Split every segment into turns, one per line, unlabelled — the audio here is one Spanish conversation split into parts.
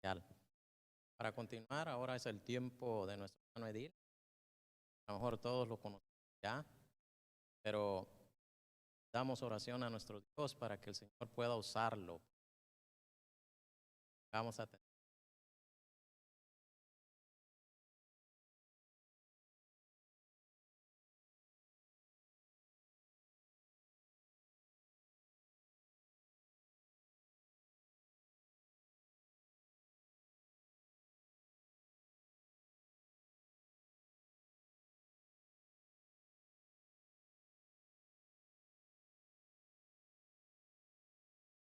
Celestial. Para continuar, ahora es el tiempo de nuestro hermano Edil. A lo mejor todos lo conocen ya, pero damos oración a nuestro Dios para que el Señor pueda usarlo. Vamos a tener.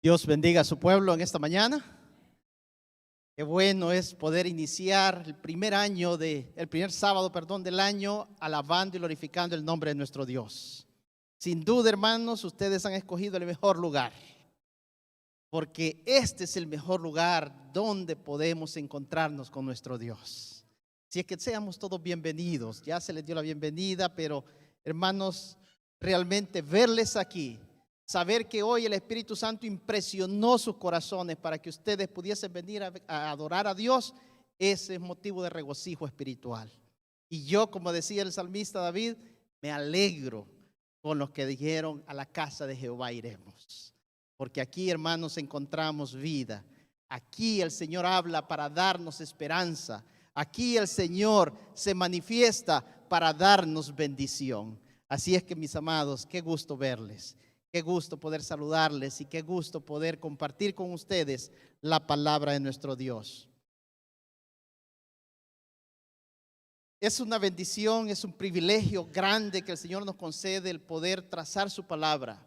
Dios bendiga a su pueblo en esta mañana. Qué bueno es poder iniciar el primer sábado, del año, alabando y glorificando el nombre de nuestro Dios. Sin duda, hermanos, ustedes han escogido el mejor lugar, porque este es el mejor lugar donde podemos encontrarnos con nuestro Dios. Si es que seamos todos bienvenidos, ya se les dio la bienvenida, pero hermanos, realmente verles aquí, saber que hoy el Espíritu Santo impresionó sus corazones para que ustedes pudiesen venir a adorar a Dios, ese es motivo de regocijo espiritual. Y yo, como decía el salmista David, me alegro con los que dijeron: a la casa de Jehová iremos. Porque aquí, hermanos, encontramos vida. Aquí el Señor habla para darnos esperanza. Aquí el Señor se manifiesta para darnos bendición. Así es que, mis amados, qué gusto verles. Qué gusto poder saludarles y qué gusto poder compartir con ustedes la palabra de nuestro Dios. Es una bendición, es un privilegio grande que el Señor nos concede el poder trazar su palabra.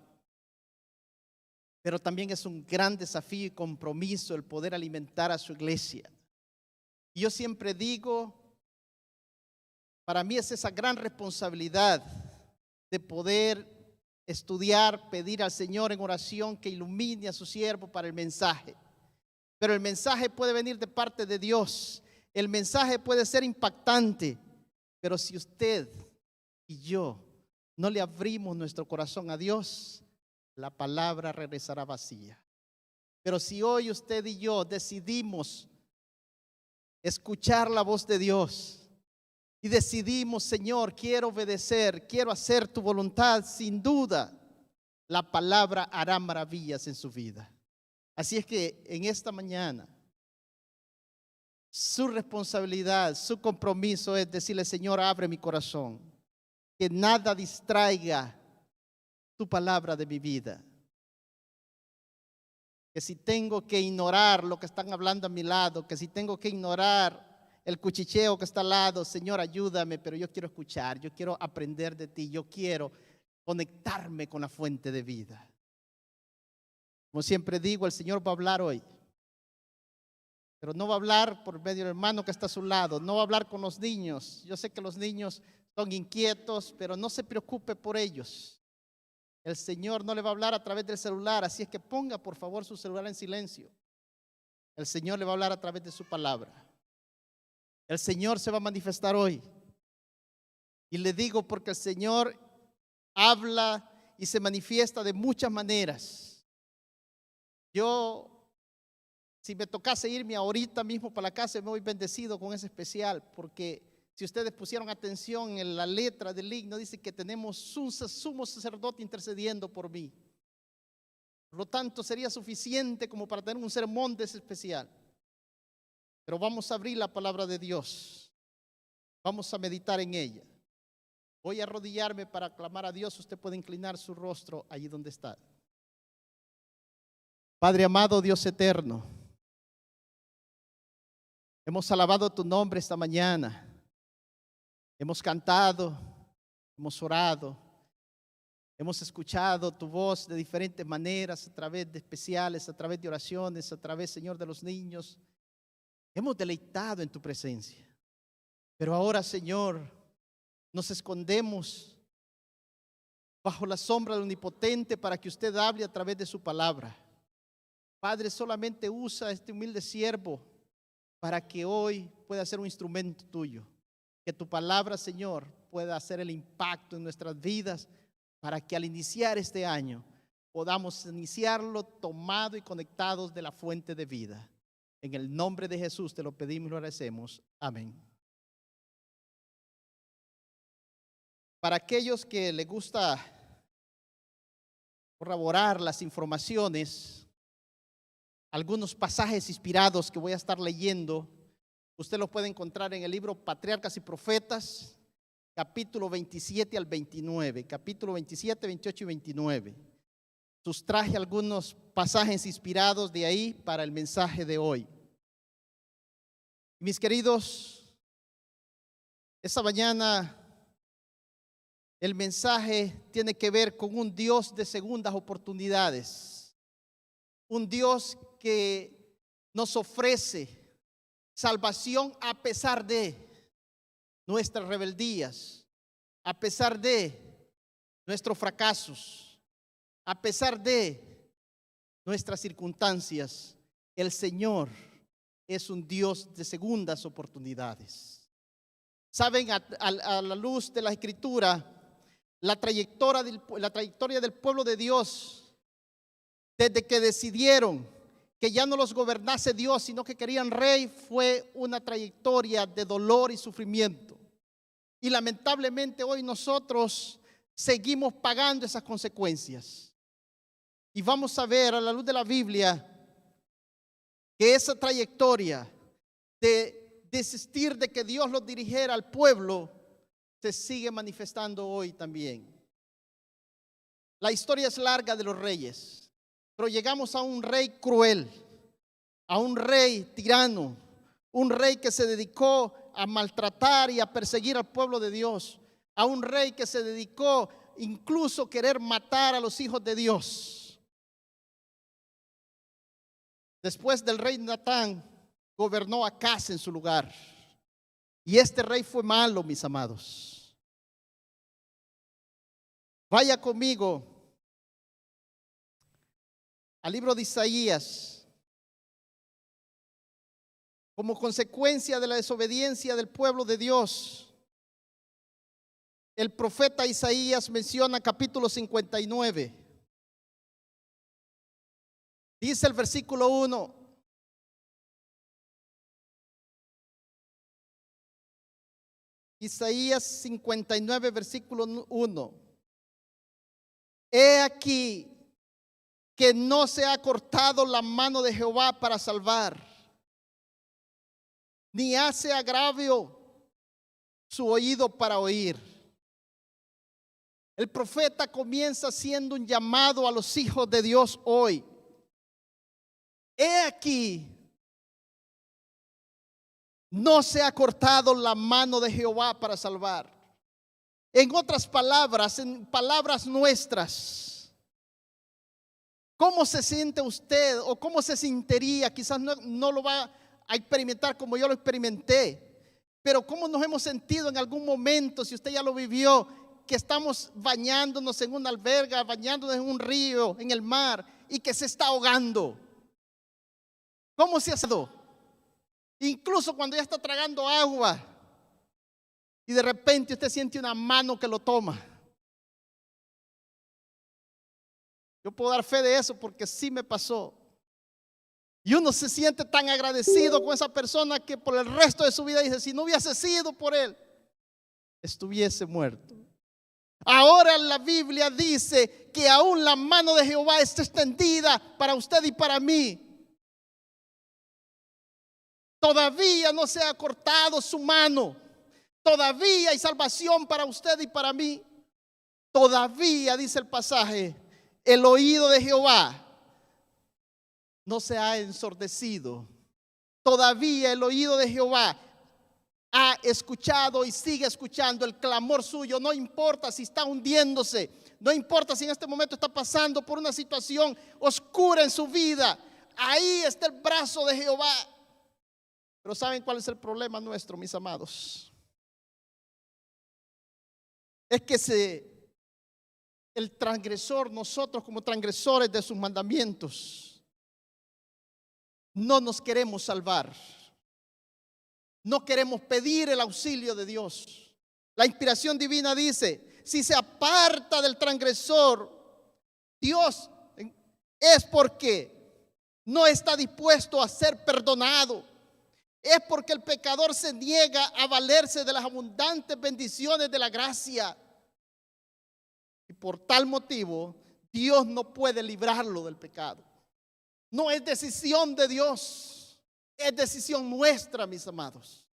Pero también es un gran desafío y compromiso el poder alimentar a su iglesia. Y yo siempre digo, para mí es esa gran responsabilidad de poder estudiar, pedir al Señor en oración que ilumine a su siervo para el mensaje. Pero el mensaje puede venir de parte de Dios. El mensaje puede ser impactante, pero si usted y yo no le abrimos nuestro corazón a Dios, la palabra regresará vacía. Pero si hoy usted y yo decidimos escuchar la voz de Dios y decidimos: Señor, quiero obedecer, quiero hacer tu voluntad, sin duda la palabra hará maravillas en su vida. Así es que en esta mañana su responsabilidad, su compromiso es decirle: Señor, abre mi corazón, que nada distraiga tu palabra de mi vida. Que si tengo que ignorar lo que están hablando a mi lado, que si tengo que ignorar el cuchicheo que está al lado, Señor, ayúdame, pero yo quiero escuchar, yo quiero aprender de ti, yo quiero conectarme con la fuente de vida. Como siempre digo, el Señor va a hablar hoy, pero no va a hablar por medio del hermano que está a su lado, no va a hablar con los niños. Yo sé que los niños son inquietos, pero no se preocupe por ellos. El Señor no le va a hablar a través del celular, así es que ponga por favor su celular en silencio. El Señor le va a hablar a través de su palabra. El Señor se va a manifestar hoy. Y le digo porque el Señor habla y se manifiesta de muchas maneras. Yo, si me tocase irme ahorita mismo para la casa, me voy bendecido con ese especial, porque si ustedes pusieron atención en la letra del himno, dice que tenemos un sumo sacerdote intercediendo por mí. Por lo tanto, sería suficiente como para tener un sermón de ese especial. Pero vamos a abrir la palabra de Dios. Vamos a meditar en ella. Voy a arrodillarme para clamar a Dios. Usted puede inclinar su rostro allí donde está. Padre amado, Dios eterno, hemos alabado tu nombre esta mañana. Hemos cantado, hemos orado, hemos escuchado tu voz de diferentes maneras, a través de especiales, a través de oraciones, a través, Señor, de los niños. Hemos deleitado en tu presencia. Pero ahora, Señor, nos escondemos bajo la sombra del Omnipotente para que usted hable a través de su palabra. Padre, solamente usa a este humilde siervo para que hoy pueda ser un instrumento tuyo. Que tu palabra, Señor, pueda hacer el impacto en nuestras vidas para que al iniciar este año podamos iniciarlo tomado y conectados de la fuente de vida. En el nombre de Jesús te lo pedimos y lo agradecemos. Amén. Para aquellos que les gusta corroborar las informaciones, algunos pasajes inspirados que voy a estar leyendo, usted los puede encontrar en el libro Patriarcas y Profetas, capítulo 27 al 29, capítulo 27, 28 y 29. Sustraje algunos pasajes inspirados de ahí para el mensaje de hoy. Mis queridos, esta mañana el mensaje tiene que ver con un Dios de segundas oportunidades, un Dios que nos ofrece salvación a pesar de nuestras rebeldías, a pesar de nuestros fracasos, a pesar de nuestras circunstancias. El Señor es un Dios de segundas oportunidades. Saben, a la luz de la Escritura, la trayectoria del pueblo de Dios, desde que decidieron que ya no los gobernase Dios, sino que querían rey, fue una trayectoria de dolor y sufrimiento. Y lamentablemente hoy nosotros seguimos pagando esas consecuencias. Y vamos a ver a la luz de la Biblia que esa trayectoria de desistir de que Dios los dirigiera al pueblo se sigue manifestando hoy también. La historia es larga de los reyes, pero llegamos a un rey cruel, a un rey tirano, un rey que se dedicó a maltratar y a perseguir al pueblo de Dios, a un rey que se dedicó incluso a querer matar a los hijos de Dios. Después del rey Natán, gobernó Acaz en su lugar. Y este rey fue malo, mis amados. Vaya conmigo al libro de Isaías. Como consecuencia de la desobediencia del pueblo de Dios, el profeta Isaías menciona capítulo 59. Dice el versículo 1: Isaías 59, versículo 1. He aquí que no se ha cortado la mano de Jehová para salvar, ni hace agravio su oído para oír. El profeta comienza haciendo un llamado a los hijos de Dios hoy. He aquí, no se ha cortado la mano de Jehová para salvar. En otras palabras, en palabras nuestras, ¿cómo se siente usted o cómo se sentiría? Quizás no lo va a experimentar como yo lo experimenté, pero ¿cómo nos hemos sentido en algún momento, si usted ya lo vivió, que estamos bañándonos en una alberga, bañándonos en un río, en el mar, y que se está ahogando? ¿Cómo se ha sido? Incluso cuando ya está tragando agua y de repente usted siente una mano que lo toma. Yo puedo dar fe de eso porque sí me pasó. Y uno se siente tan agradecido con esa persona que por el resto de su vida dice: si no hubiese sido por él, estuviese muerto. Ahora la Biblia dice que aún la mano de Jehová está extendida para usted y para mí. Todavía no se ha cortado su mano. Todavía hay salvación para usted y para mí. Todavía, dice el pasaje, el oído de Jehová no se ha ensordecido. Todavía el oído de Jehová ha escuchado y sigue escuchando el clamor suyo. No importa si está hundiéndose, no importa si en este momento está pasando por una situación oscura en su vida. Ahí está el brazo de Jehová. Pero ¿saben cuál es el problema nuestro, mis amados? Es que el transgresor, nosotros como transgresores de sus mandamientos, no nos queremos salvar. No queremos pedir el auxilio de Dios. La inspiración divina dice: si se aparta del transgresor, Dios es porque no está dispuesto a ser perdonado, es porque el pecador se niega a valerse de las abundantes bendiciones de la gracia. Y por tal motivo, Dios no puede librarlo del pecado. No es decisión de Dios, es decisión nuestra, mis amados.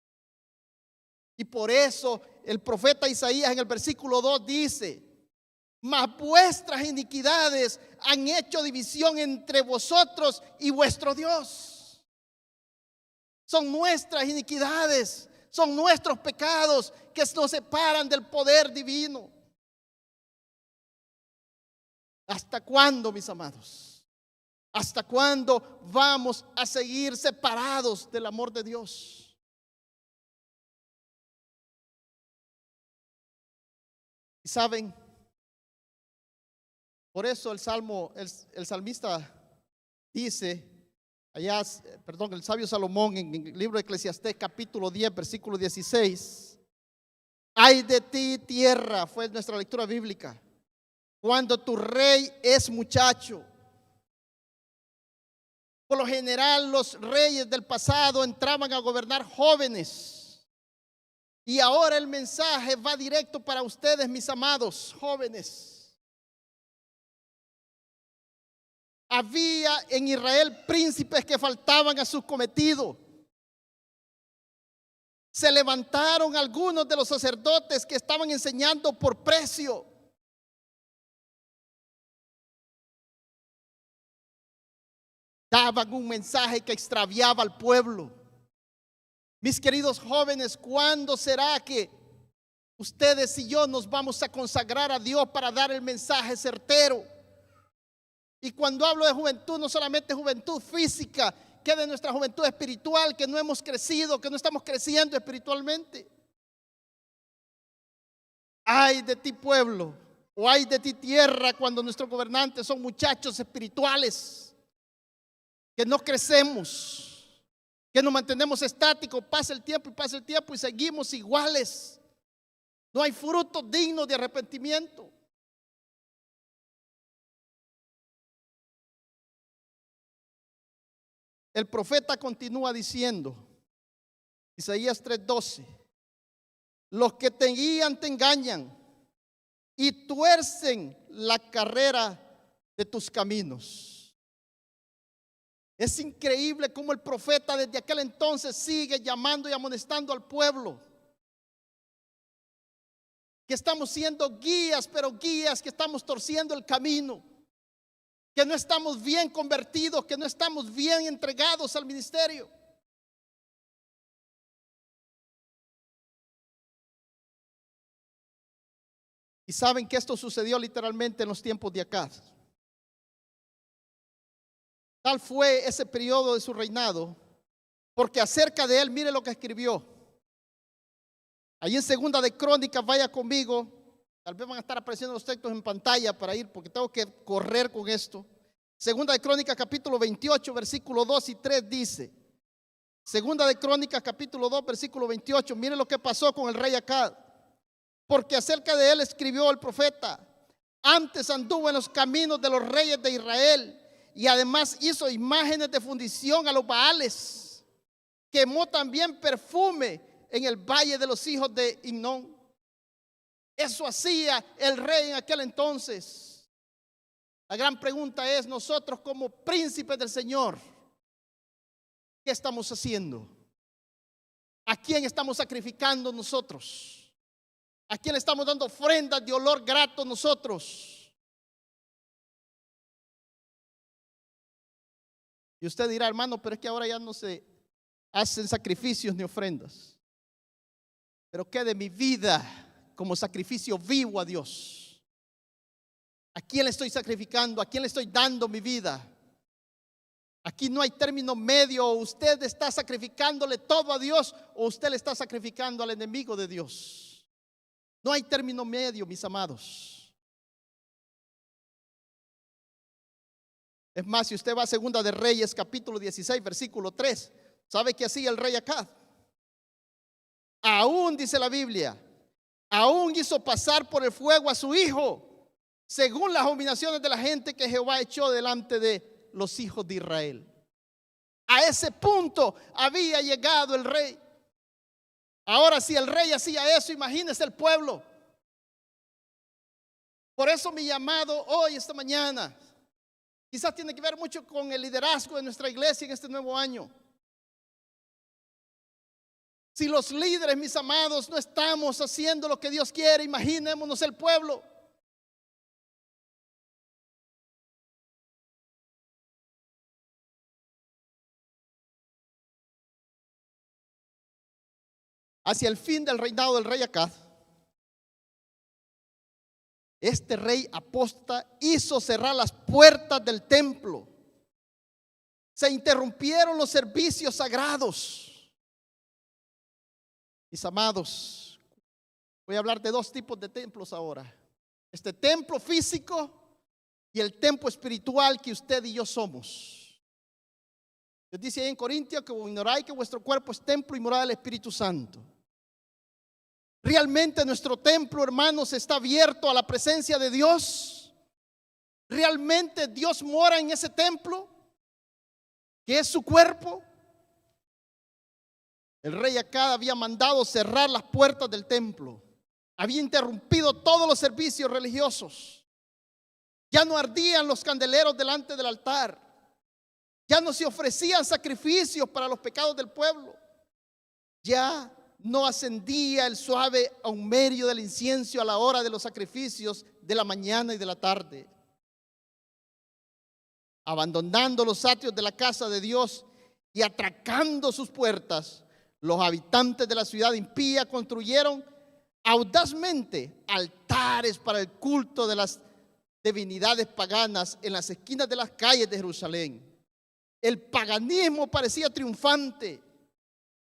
Y por eso el profeta Isaías en el versículo 2 dice: mas vuestras iniquidades han hecho división entre vosotros y vuestro Dios. Son nuestras iniquidades, son nuestros pecados que nos separan del poder divino. ¿Hasta cuándo, mis amados? ¿Hasta cuándo vamos a seguir separados del amor de Dios? Y saben, por eso el salmista dice, el sabio Salomón en el libro de Eclesiastés capítulo 10 versículo 16: ay de ti tierra, fue nuestra lectura bíblica, cuando tu rey es muchacho. Por lo general los reyes del pasado entraban a gobernar jóvenes. Y ahora el mensaje va directo para ustedes, mis amados jóvenes. Había en Israel príncipes que faltaban a su cometido. Se levantaron algunos de los sacerdotes que estaban enseñando por precio. Daban un mensaje que extraviaba al pueblo. Mis queridos jóvenes, ¿cuándo será que ustedes y yo nos vamos a consagrar a Dios para dar el mensaje certero? Y cuando hablo de juventud, no solamente juventud física, que de nuestra juventud espiritual, que no hemos crecido, que no estamos creciendo espiritualmente. Ay de ti pueblo, o ay de ti tierra, cuando nuestros gobernantes son muchachos espirituales, que no crecemos, que nos mantenemos estáticos, pasa el tiempo y seguimos iguales. No hay fruto digno de arrepentimiento. El profeta continúa diciendo, Isaías 3:12: los que te guían te engañan y tuercen la carrera de tus caminos. Es increíble cómo el profeta desde aquel entonces sigue llamando y amonestando al pueblo. Que estamos siendo guías, pero guías que estamos torciendo el camino. Que no estamos bien convertidos, que no estamos bien entregados al ministerio. Y saben que esto sucedió literalmente en los tiempos de Acaz. Tal fue ese periodo de su reinado, porque acerca de él, mire lo que escribió. Allí en Segunda de Crónicas, vaya conmigo. Tal vez van a estar apareciendo los textos en pantalla para ir, porque tengo que correr con esto. Segunda de Crónicas capítulo 28, versículo 2 y 3 dice. Segunda de Crónicas capítulo 2, versículo 28. Mire lo que pasó con el rey Acaz. Porque acerca de él escribió el profeta: antes anduvo en los caminos de los reyes de Israel, y además hizo imágenes de fundición a los Baales. Quemó también perfume en el valle de los hijos de Hinnom. Eso hacía el rey en aquel entonces. La gran pregunta es: nosotros como príncipes del Señor, ¿qué estamos haciendo? ¿A quién estamos sacrificando nosotros? ¿A quién le estamos dando ofrendas de olor grato nosotros? Y usted dirá: hermano, pero es que ahora ya no se hacen sacrificios ni ofrendas. Pero ¿qué de mi vida como sacrificio vivo a Dios? ¿A quién le estoy sacrificando? ¿A quién le estoy dando mi vida? Aquí no hay término medio. Usted está sacrificándole todo a Dios, o usted le está sacrificando al enemigo de Dios. No hay término medio, mis amados. Es más, si usted va a Segunda de Reyes capítulo 16 versículo 3, ¿sabe qué hacía el rey Acaz? Aún, dice la Biblia, aún hizo pasar por el fuego a su hijo, según las abominaciones de la gente que Jehová echó delante de los hijos de Israel. A ese punto había llegado el rey. Ahora, si el rey hacía eso, imagínese el pueblo. Por eso mi llamado hoy, esta mañana, quizás tiene que ver mucho con el liderazgo de nuestra iglesia en este nuevo año. Si los líderes, mis amados, no estamos haciendo lo que Dios quiere, imaginémonos el pueblo. Hacia el fin del reinado del rey Acaz, este rey apóstata hizo cerrar las puertas del templo. Se interrumpieron los servicios sagrados. Mis amados, voy a hablar de dos tipos de templos ahora. Este templo físico y el templo espiritual que usted y yo somos. Dios dice ahí en Corintios que ignoráis que vuestro cuerpo es templo y morada del Espíritu Santo. ¿Realmente nuestro templo, hermanos, está abierto a la presencia de Dios? ¿Realmente Dios mora en ese templo, que es su cuerpo? El rey Acaz había mandado cerrar las puertas del templo. Había interrumpido todos los servicios religiosos. Ya no ardían los candeleros delante del altar. Ya no se ofrecían sacrificios para los pecados del pueblo. Ya no ascendía el suave ahumerio del incienso a la hora de los sacrificios de la mañana y de la tarde. Abandonando los atrios de la casa de Dios y atracando sus puertas, los habitantes de la ciudad impía construyeron audazmente altares para el culto de las divinidades paganas en las esquinas de las calles de Jerusalén. El paganismo parecía triunfante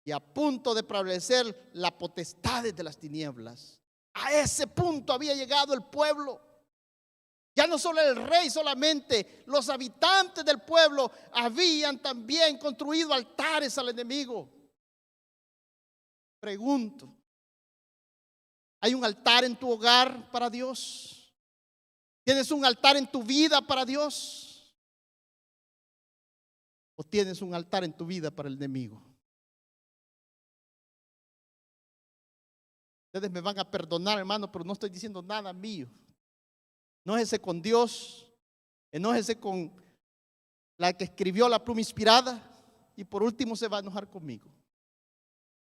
y a punto de prevalecer las potestades de las tinieblas. A ese punto había llegado el pueblo. Ya no solo el rey solamente, los habitantes del pueblo habían también construido altares al enemigo. Pregunto, ¿hay un altar en tu hogar para Dios? ¿Tienes un altar en tu vida para Dios? ¿O tienes un altar en tu vida para el enemigo? Ustedes me van a perdonar, hermano, pero no estoy diciendo nada mío. Enójese con Dios, enójese con la que escribió la pluma inspirada y por último se va a enojar conmigo.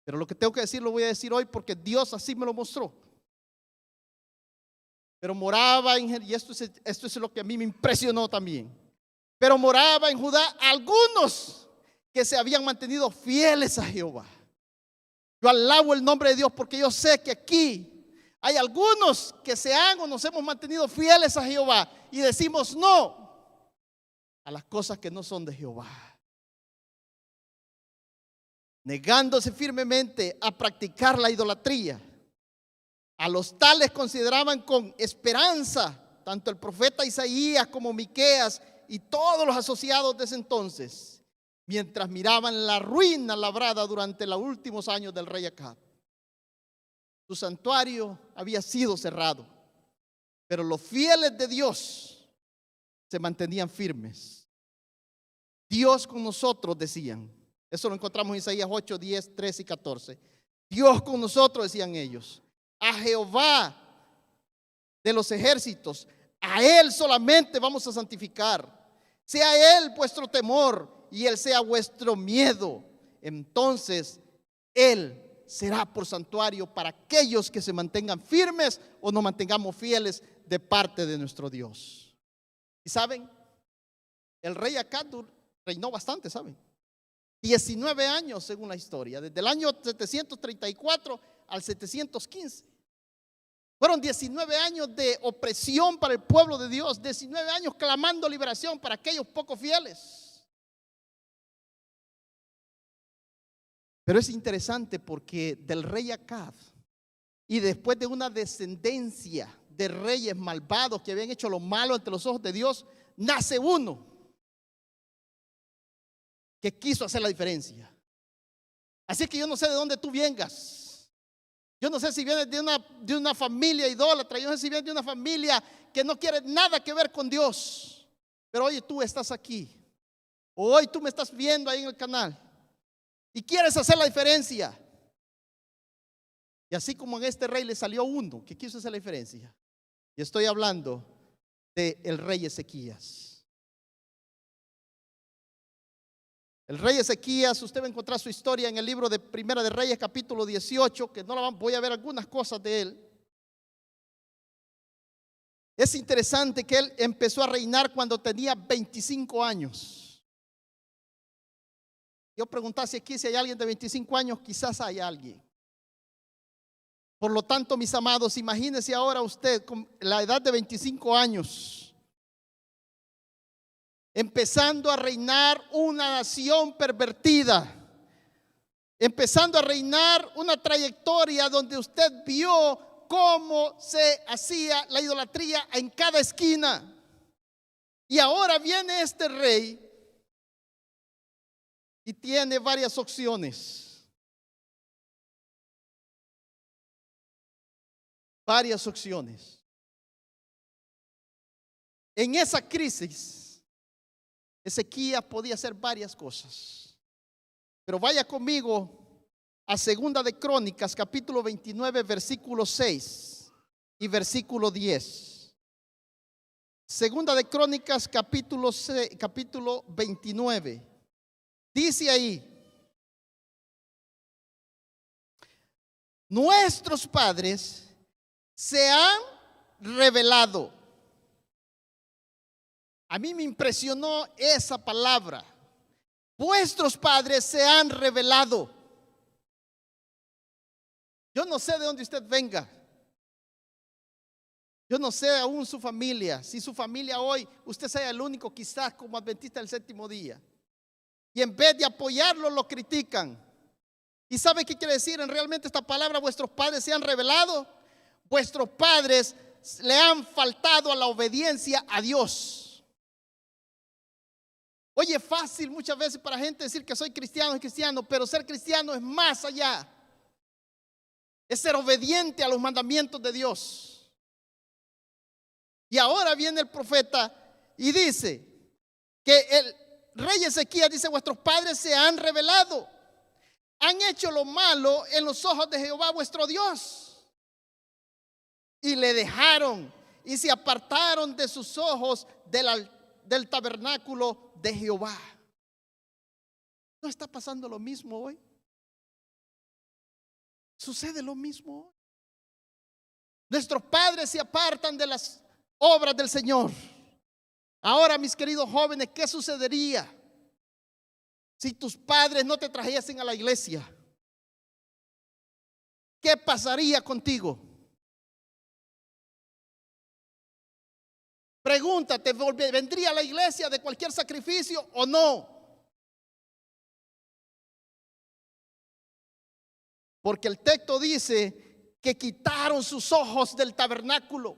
Pero lo que tengo que decir lo voy a decir hoy porque Dios así me lo mostró. Pero moraba en, y esto es lo que a mí me impresionó también. Pero moraba en Judá algunos que se habían mantenido fieles a Jehová. Yo alabo el nombre de Dios porque yo sé que aquí hay algunos que se han o nos hemos mantenido fieles a Jehová y decimos no a las cosas que no son de Jehová. Negándose firmemente a practicar la idolatría. A los tales consideraban con esperanza tanto el profeta Isaías como Miqueas y todos los asociados de ese entonces, mientras miraban la ruina labrada durante los últimos años del rey Acaz. Su santuario había sido cerrado, pero los fieles de Dios se mantenían firmes. Dios con nosotros, decían. Eso lo encontramos en Isaías 8, 10, 13 y 14. Dios con nosotros, decían ellos. A Jehová de los ejércitos, a Él solamente vamos a santificar. Sea Él vuestro temor y Él sea vuestro miedo. Entonces Él será por santuario para aquellos que se mantengan firmes o nos mantengamos fieles de parte de nuestro Dios. Y saben, el rey Acaz reinó bastante, ¿saben? 19 años según la historia, desde el año 734 al 715. Fueron 19 años de opresión para el pueblo de Dios, 19 años clamando liberación para aquellos poco fieles. Pero es interesante porque del rey Acaz y después de una descendencia de reyes malvados que habían hecho lo malo ante los ojos de Dios, nace uno que quiso hacer la diferencia. Así que yo no sé de dónde tú vengas. Yo no sé si vienes de una familia idólatra. Yo no sé si vienes de una familia que no quiere nada que ver con Dios. Pero oye, tú estás aquí O hoy tú me estás viendo ahí en el canal y quieres hacer la diferencia. Y así como en este rey le salió uno que quiso hacer la diferencia. Y estoy hablando del rey Ezequías. El rey Ezequías, usted va a encontrar su historia en el libro de Primera de Reyes, capítulo 18, que no la voy a ver algunas cosas de él. Es interesante que él empezó a reinar cuando tenía 25 años. Yo preguntaba si aquí si hay alguien de 25 años, quizás hay alguien. Por lo tanto, mis amados, imagínese ahora usted con la edad de 25 años, empezando a reinar una nación pervertida, empezando a reinar una trayectoria donde usted vio cómo se hacía la idolatría en cada esquina. Y ahora viene este rey y tiene varias opciones. Varias opciones. En esa crisis, Ezequías podía hacer varias cosas. Pero vaya conmigo a Segunda de Crónicas, capítulo 29, versículo 6 y versículo 10. Segunda de Crónicas, capítulo 29. Dice ahí: nuestros padres se han revelado. A mí me impresionó esa palabra. Vuestros padres se han revelado. Yo no sé de dónde usted venga. Yo no sé aún su familia. Si su familia hoy, usted sea el único quizás como adventista del séptimo día. Y en vez de apoyarlo, lo critican. ¿Y sabe qué quiere decir en realmente esta palabra? Vuestros padres se han revelado. Vuestros padres le han faltado a la obediencia a Dios. Oye, es fácil muchas veces para gente decir que soy cristiano, es cristiano, pero ser cristiano es más allá. Es ser obediente a los mandamientos de Dios. Y ahora viene el profeta y dice que el rey Ezequías dice: vuestros padres se han revelado, han hecho lo malo en los ojos de Jehová vuestro Dios. Y le dejaron y se apartaron de sus ojos del tabernáculo de Jehová. ¿No está pasando lo mismo hoy? Sucede lo mismo hoy. Nuestros padres se apartan de las obras del Señor. Ahora, mis queridos jóvenes, ¿qué sucedería si tus padres no te trajesen a la iglesia? ¿Qué pasaría contigo? Pregúntate, ¿vendría a la iglesia de cualquier sacrificio o no? Porque el texto dice que quitaron sus ojos del tabernáculo.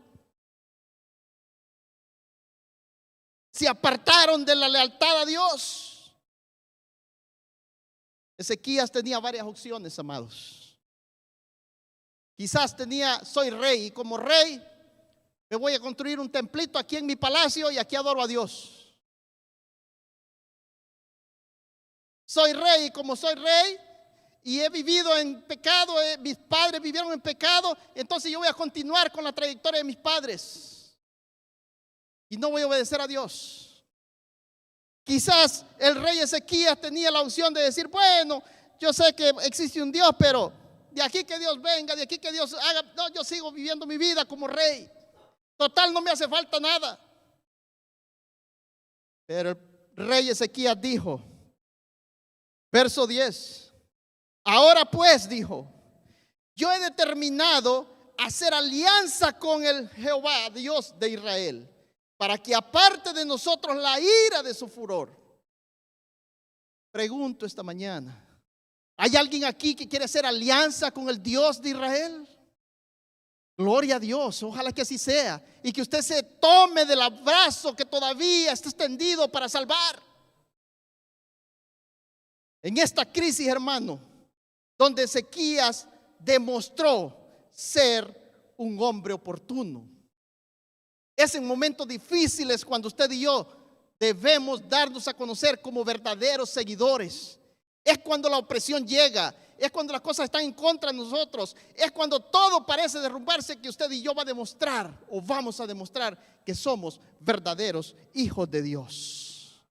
Se apartaron de la lealtad a Dios. Ezequías tenía varias opciones, amados. Quizás tenía: soy rey y como rey me voy a construir un templito aquí en mi palacio y aquí adoro a Dios. Soy rey y como soy rey y he vivido en pecado, mis padres vivieron en pecado, entonces yo voy a continuar con la trayectoria de mis padres y no voy a obedecer a Dios. Quizás el rey Ezequías tenía la opción de decir: bueno, yo sé que existe un Dios, pero de aquí que Dios venga, de aquí que Dios haga, no, yo sigo viviendo mi vida como rey. Total, no me hace falta nada. Pero el rey Ezequías dijo, verso 10: ahora pues, dijo, yo he determinado hacer alianza con el Jehová, Dios de Israel, para que aparte de nosotros la ira de su furor. Pregunto esta mañana: ¿hay alguien aquí que quiere hacer alianza con el Dios de Israel? Gloria a Dios, ojalá que así sea. Y que usted se tome del abrazo que todavía está extendido para salvar. En esta crisis, hermano, donde Ezequías demostró ser un hombre oportuno. Es en momentos difíciles cuando usted y yo debemos darnos a conocer como verdaderos seguidores. Es cuando la opresión llega, es cuando las cosas están en contra de nosotros, es cuando todo parece derrumbarse, que usted y yo vamos a demostrar que somos verdaderos hijos de Dios.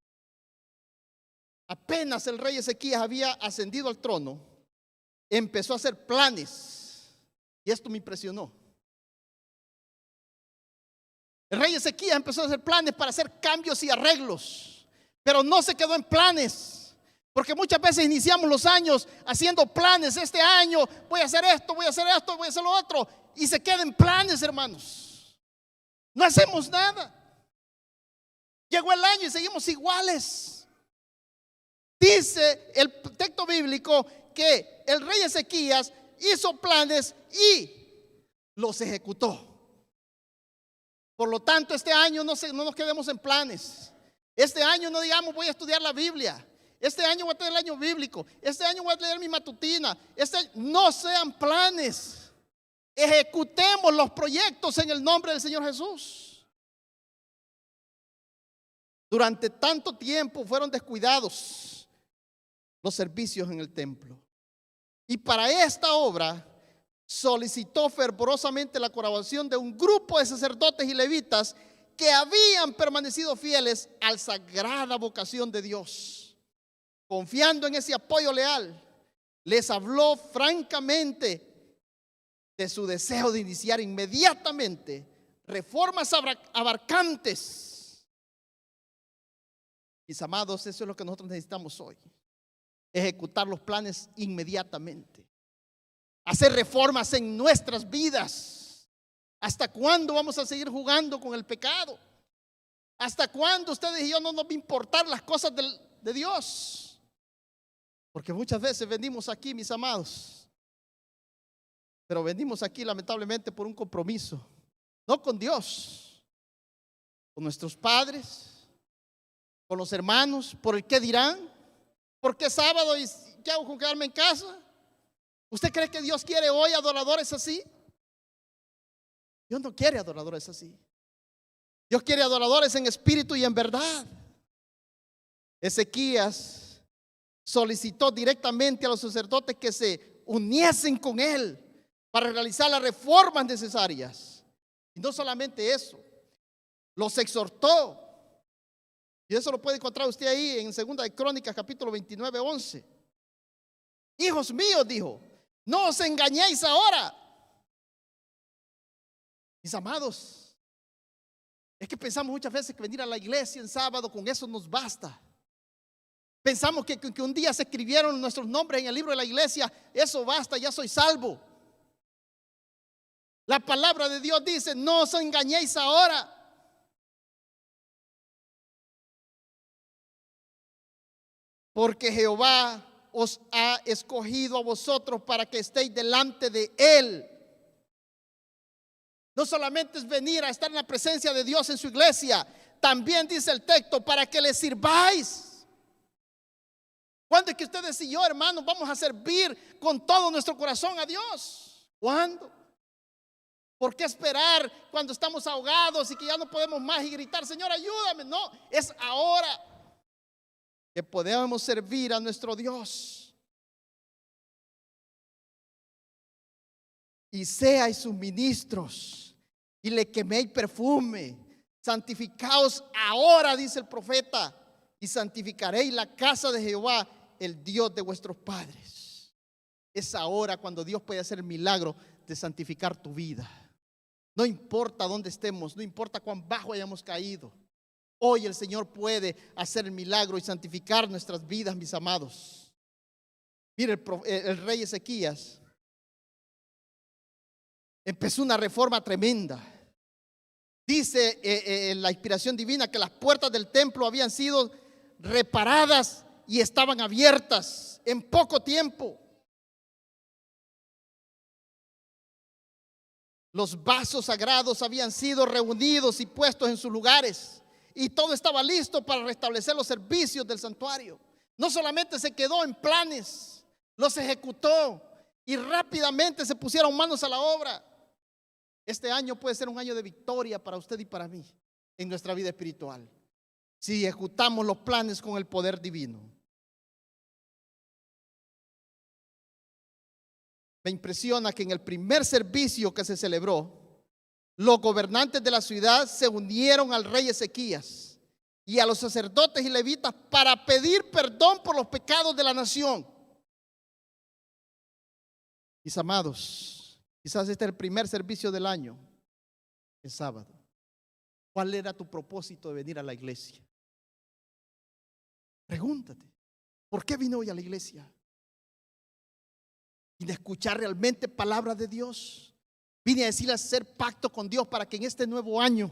Apenas el rey Ezequías había ascendido al trono, empezó a hacer planes, y esto me impresionó. El rey Ezequías empezó a hacer planes para hacer cambios y arreglos, pero no se quedó en planes, porque muchas veces iniciamos los años haciendo planes. Este año voy a hacer esto, voy a hacer esto, voy a hacer lo otro, y se quedan planes, hermanos. No hacemos nada. Llegó el año y seguimos iguales. Dice el texto bíblico que el rey Ezequías hizo planes y los ejecutó. Por lo tanto, este año no nos quedemos en planes. Este año no digamos voy a estudiar la Biblia. Este año voy a tener el año bíblico. Este año voy a leer mi matutina. No sean planes. Ejecutemos los proyectos en el nombre del Señor Jesús. Durante tanto tiempo fueron descuidados los servicios en el templo. Y para esta obra solicitó fervorosamente la colaboración de un grupo de sacerdotes y levitas que habían permanecido fieles a la sagrada vocación de Dios. Confiando en ese apoyo leal, les habló francamente de su deseo de iniciar inmediatamente reformas abarcantes. Mis amados, eso es lo que nosotros necesitamos hoy: ejecutar los planes inmediatamente. Hacer reformas en nuestras vidas. ¿Hasta cuándo vamos a seguir jugando con el pecado? ¿Hasta cuándo ustedes y yo no nos va a importar las cosas de Dios? Porque muchas veces venimos aquí, mis amados, pero venimos aquí lamentablemente por un compromiso, no con Dios, con nuestros padres, con los hermanos, por el qué dirán, por qué sábado y qué hago con quedarme en casa. ¿Usted cree que Dios quiere hoy adoradores así? Dios no quiere adoradores así. Dios quiere adoradores en espíritu y en verdad. Ezequías solicitó directamente a los sacerdotes que se uniesen con él para realizar las reformas necesarias. Y no solamente eso, los exhortó. Y eso lo puede encontrar usted ahí en 2 de Crónicas capítulo 29, 11. Hijos míos, dijo, no os engañéis ahora. Mis amados, es que pensamos muchas veces que venir a la iglesia en sábado, con eso nos basta. Pensamos que un día se escribieron nuestros nombres en el libro de la iglesia, eso basta, ya soy salvo. La palabra de Dios dice, no os engañéis ahora. Porque Jehová os ha escogido a vosotros para que estéis delante de Él. No solamente es venir a estar en la presencia de Dios en su iglesia, también dice el texto, para que le sirváis. ¿Cuándo es que ustedes y yo, hermanos, vamos a servir con todo nuestro corazón a Dios? ¿Cuándo? ¿Por qué esperar cuando estamos ahogados y que ya no podemos más y gritar, Señor, ayúdame? No, es ahora que podemos servir a nuestro Dios. Y seáis sus ministros y le queméis perfume. Santificaos ahora, dice el profeta, y santificaréis la casa de Jehová, el Dios de vuestros padres. Es ahora cuando Dios puede hacer el milagro de santificar tu vida. No importa dónde estemos, no importa cuán bajo hayamos caído. Hoy el Señor puede hacer el milagro y santificar nuestras vidas, mis amados. Mire, el rey Ezequías empezó una reforma tremenda. Dice en la inspiración divina que las puertas del templo habían sido reparadas y estaban abiertas en poco tiempo. Los vasos sagrados habían sido reunidos y puestos en sus lugares. Y todo estaba listo para restablecer los servicios del santuario. No solamente se quedó en planes, los ejecutó y rápidamente se pusieron manos a la obra. Este año puede ser un año de victoria para usted y para mí en nuestra vida espiritual. si ejecutamos los planes con el poder divino. Me impresiona que en el primer servicio que se celebró, los gobernantes de la ciudad se unieron al rey Ezequías y a los sacerdotes y levitas para pedir perdón por los pecados de la nación. Mis amados, quizás este es el primer servicio del año, el sábado. ¿Cuál era tu propósito de venir a la iglesia? Pregúntate, ¿por qué vine hoy a la iglesia? Vine a escuchar realmente palabra de Dios. Vine a decirle, a hacer pacto con Dios para que en este nuevo año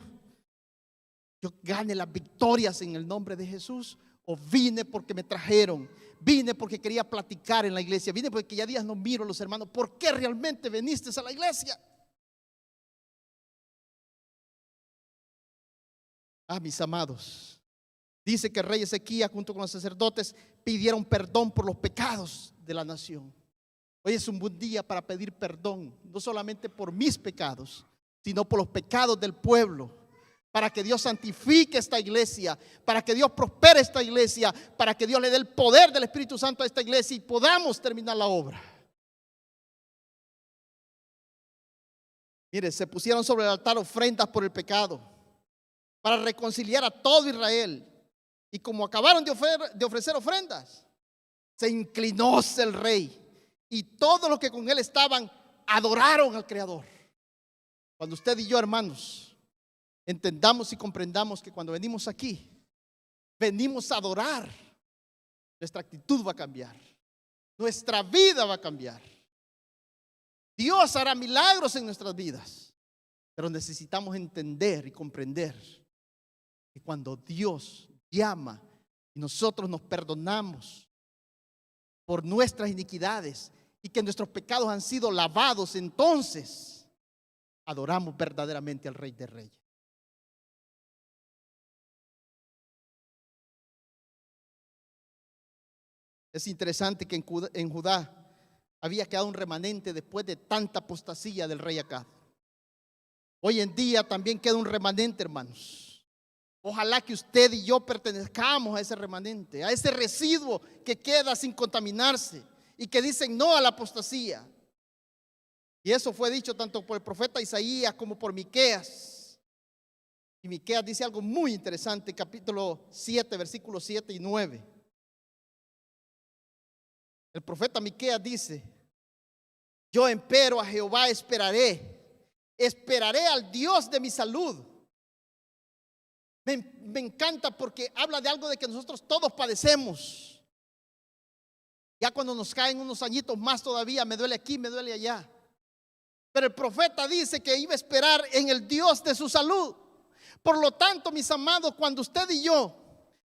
yo gane las victorias en el nombre de Jesús. O vine porque me trajeron, vine porque quería platicar en la iglesia, vine porque ya días no miro a los hermanos. ¿Por qué realmente viniste a la iglesia? Mis amados, dice que el rey Ezequías junto con los sacerdotes pidieron perdón por los pecados de la nación. Hoy es un buen día para pedir perdón, no solamente por mis pecados, sino por los pecados del pueblo, para que Dios santifique esta iglesia, para que Dios prospere esta iglesia, para que Dios le dé el poder del Espíritu Santo a esta iglesia y podamos terminar la obra. Mire, se pusieron sobre el altar ofrendas por el pecado, para reconciliar a todo Israel. Y como acabaron de ofrecer ofrendas, se inclinó el rey y todos los que con él estaban adoraron al Creador. Cuando usted y yo, hermanos, entendamos y comprendamos que cuando venimos aquí, venimos a adorar, nuestra actitud va a cambiar, nuestra vida va a cambiar. Dios hará milagros en nuestras vidas, pero necesitamos entender y comprender que cuando Dios llama y nosotros nos perdonamos por nuestras iniquidades y que nuestros pecados han sido lavados, entonces adoramos verdaderamente al Rey de Reyes. Es interesante que en Judá había quedado un remanente después de tanta apostasía del rey Acab. Hoy en día también queda un remanente, hermanos. Ojalá que usted y yo pertenezcamos a ese remanente, a ese residuo que queda sin contaminarse y que dicen no a la apostasía. Y eso fue dicho tanto por el profeta Isaías como por Miqueas. Y Miqueas dice algo muy interesante, capítulo 7, versículos 7 y 9. El profeta Miqueas dice: yo empero a Jehová esperaré al Dios de mi salud. Me encanta porque habla de algo de que nosotros todos padecemos. Ya cuando nos caen unos añitos más todavía, me duele aquí, me duele allá. Pero el profeta dice que iba a esperar en el Dios de su salud. Por lo tanto, mis amados, cuando usted y yo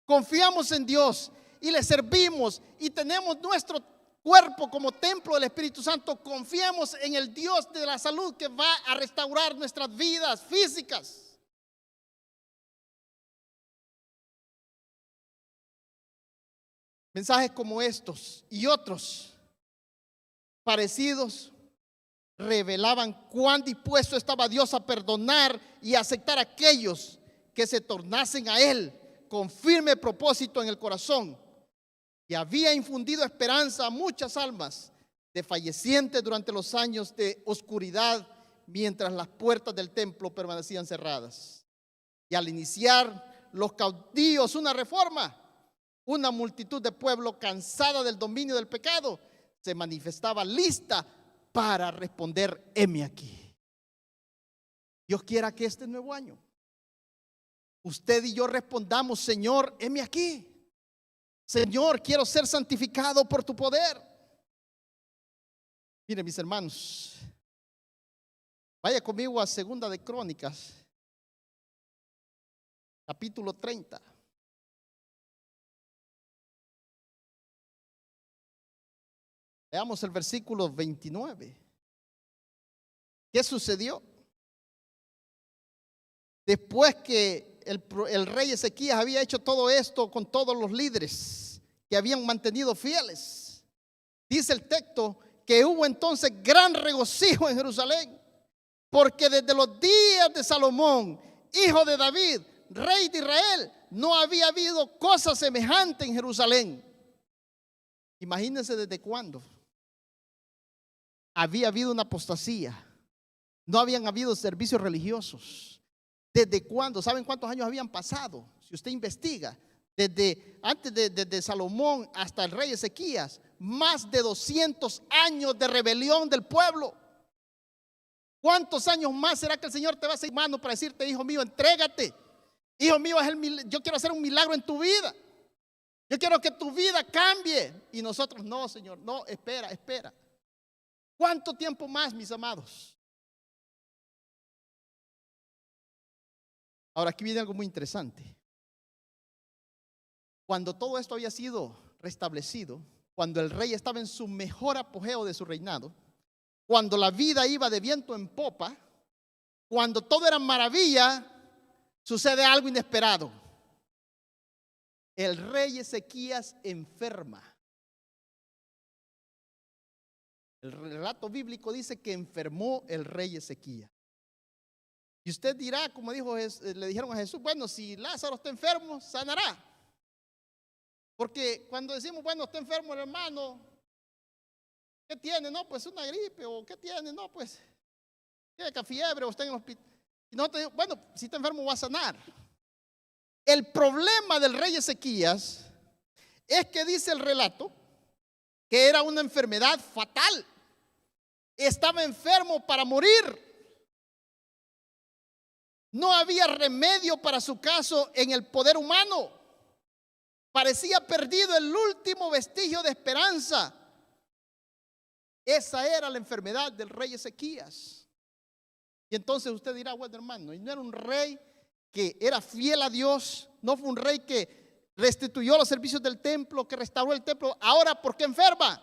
confiamos en Dios y le servimos y tenemos nuestro cuerpo como templo del Espíritu Santo, confiemos en el Dios de la salud que va a restaurar nuestras vidas físicas. Mensajes como estos y otros parecidos revelaban cuán dispuesto estaba Dios a perdonar y a aceptar a aquellos que se tornasen a Él con firme propósito en el corazón, y había infundido esperanza a muchas almas desfallecientes durante los años de oscuridad mientras las puertas del templo permanecían cerradas. Y al iniciar los caudillos una reforma, una multitud de pueblo cansada del dominio del pecado se manifestaba lista para responder: heme aquí. Dios quiera que este nuevo año usted y yo respondamos: Señor, heme aquí. Señor, quiero ser santificado por tu poder. Miren, mis hermanos, vaya conmigo a Segunda de Crónicas, capítulo 30. Veamos el versículo 29. ¿Qué sucedió? Después que el rey Ezequías había hecho todo esto con todos los líderes que habían mantenido fieles, dice el texto que hubo entonces gran regocijo en Jerusalén, porque desde los días de Salomón, hijo de David, rey de Israel, no había habido cosa semejante en Jerusalén. Imagínense desde cuándo había habido una apostasía. No habían habido servicios religiosos. ¿Desde cuándo? ¿Saben cuántos años habían pasado? Si usted investiga, desde antes de Salomón hasta el rey Ezequías, más de 200 años de rebelión del pueblo. ¿Cuántos años más será que el Señor te va a hacer mano para decirte, hijo mío, entrégate? Hijo mío, yo quiero hacer un milagro en tu vida. Yo quiero que tu vida cambie. Y nosotros, no, Señor, no, espera. ¿Cuánto tiempo más, mis amados? Ahora, aquí viene algo muy interesante. Cuando todo esto había sido restablecido, cuando el rey estaba en su mejor apogeo de su reinado, cuando la vida iba de viento en popa, cuando todo era maravilla, sucede algo inesperado. El rey Ezequías enferma. El relato bíblico dice que enfermó el rey Ezequías. Y usted dirá, como le dijeron a Jesús, bueno, si Lázaro está enfermo, sanará. Porque cuando decimos, bueno, está enfermo el hermano, ¿qué tiene? No, pues una gripe. ¿O qué tiene? No, pues tiene fiebre o está en el hospital. Y no te digo, bueno, si está enfermo va a sanar. El problema del rey Ezequías es que dice el relato que era una enfermedad fatal. Estaba enfermo para morir. No había remedio para su caso en el poder humano. Parecía perdido el último vestigio de esperanza. Esa era la enfermedad del rey Ezequías. Y entonces usted dirá, bueno, hermano, y no era un rey que era fiel a Dios, no fue un rey que restituyó los servicios del templo, que restauró el templo. Ahora, ¿por qué enferma?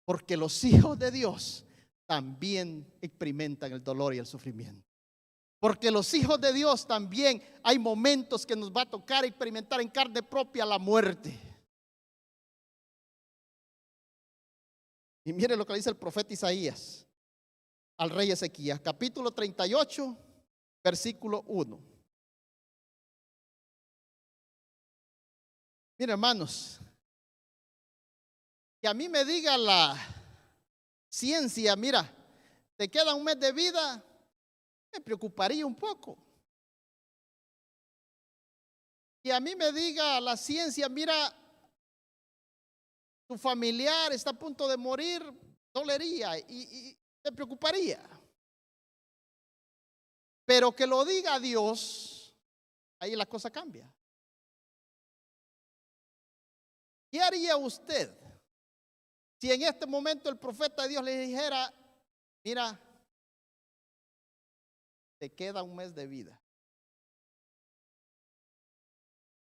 Porque los hijos de Dios también experimentan el dolor y el sufrimiento. Porque los hijos de Dios también hay momentos que nos va a tocar experimentar en carne propia la muerte. Y mire lo que dice el profeta Isaías al rey Ezequías, capítulo 38, versículo 1. Mire, hermanos, que a mí me diga la ciencia, mira, te queda un mes de vida, me preocuparía un poco. Y a mí me diga la ciencia, mira, tu familiar está a punto de morir, dolería y me preocuparía. Pero que lo diga Dios, ahí la cosa cambia. ¿Qué haría usted si en este momento el profeta de Dios le dijera, mira, te queda un mes de vida?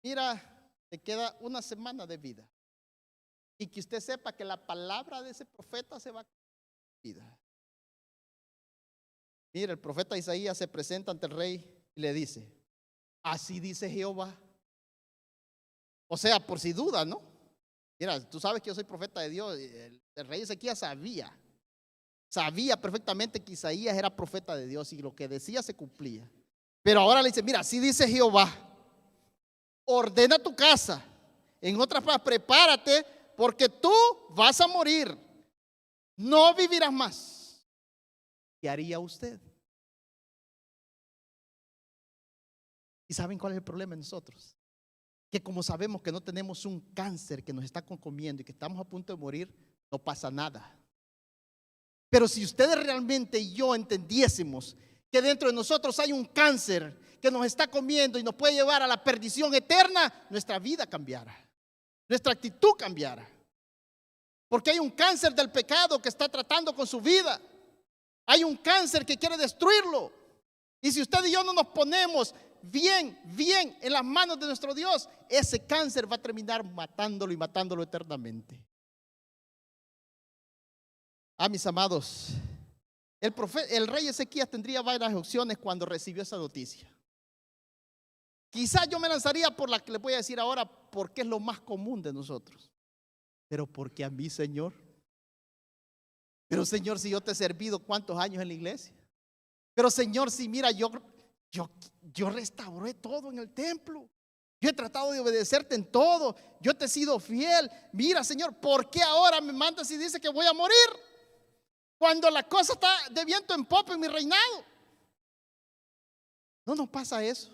Mira, te queda una semana de vida. Y que usted sepa que la palabra de ese profeta se va a cumplir. Mira, el profeta Isaías se presenta ante el rey y le dice, así dice Jehová. O sea, por si duda, ¿no? Mira, tú sabes que yo soy profeta de Dios. El rey Ezequías sabía perfectamente que Isaías era profeta de Dios y lo que decía se cumplía. Pero ahora le dice, mira, así dice Jehová, ordena tu casa. En otras palabras, prepárate porque tú vas a morir, no vivirás más. ¿Qué haría usted? ¿Y saben cuál es el problema de nosotros? Que como sabemos que no tenemos un cáncer que nos está comiendo y que estamos a punto de morir, no pasa nada. Pero si ustedes realmente y yo entendiésemos que dentro de nosotros hay un cáncer que nos está comiendo y nos puede llevar a la perdición eterna, nuestra vida cambiara, nuestra actitud cambiara. Porque hay un cáncer del pecado que está tratando con su vida. Hay un cáncer que quiere destruirlo. Y si usted y yo no nos ponemos bien en las manos de nuestro Dios, ese cáncer va a terminar matándolo y matándolo eternamente. Mis amados, el rey Ezequías tendría varias opciones cuando recibió esa noticia. Quizás yo me lanzaría por la que le voy a decir ahora, porque es lo más común de nosotros. Pero porque a mí, Señor. Pero Señor, si yo te he servido ¿cuántos años en la iglesia? Pero Señor, si mira, yo restauré todo en el templo. Yo he tratado de obedecerte en todo. Yo te he sido fiel. Mira, Señor, ¿por qué ahora me mandas y dices que voy a morir? Cuando la cosa está de viento en popa en mi reinado. No nos pasa eso.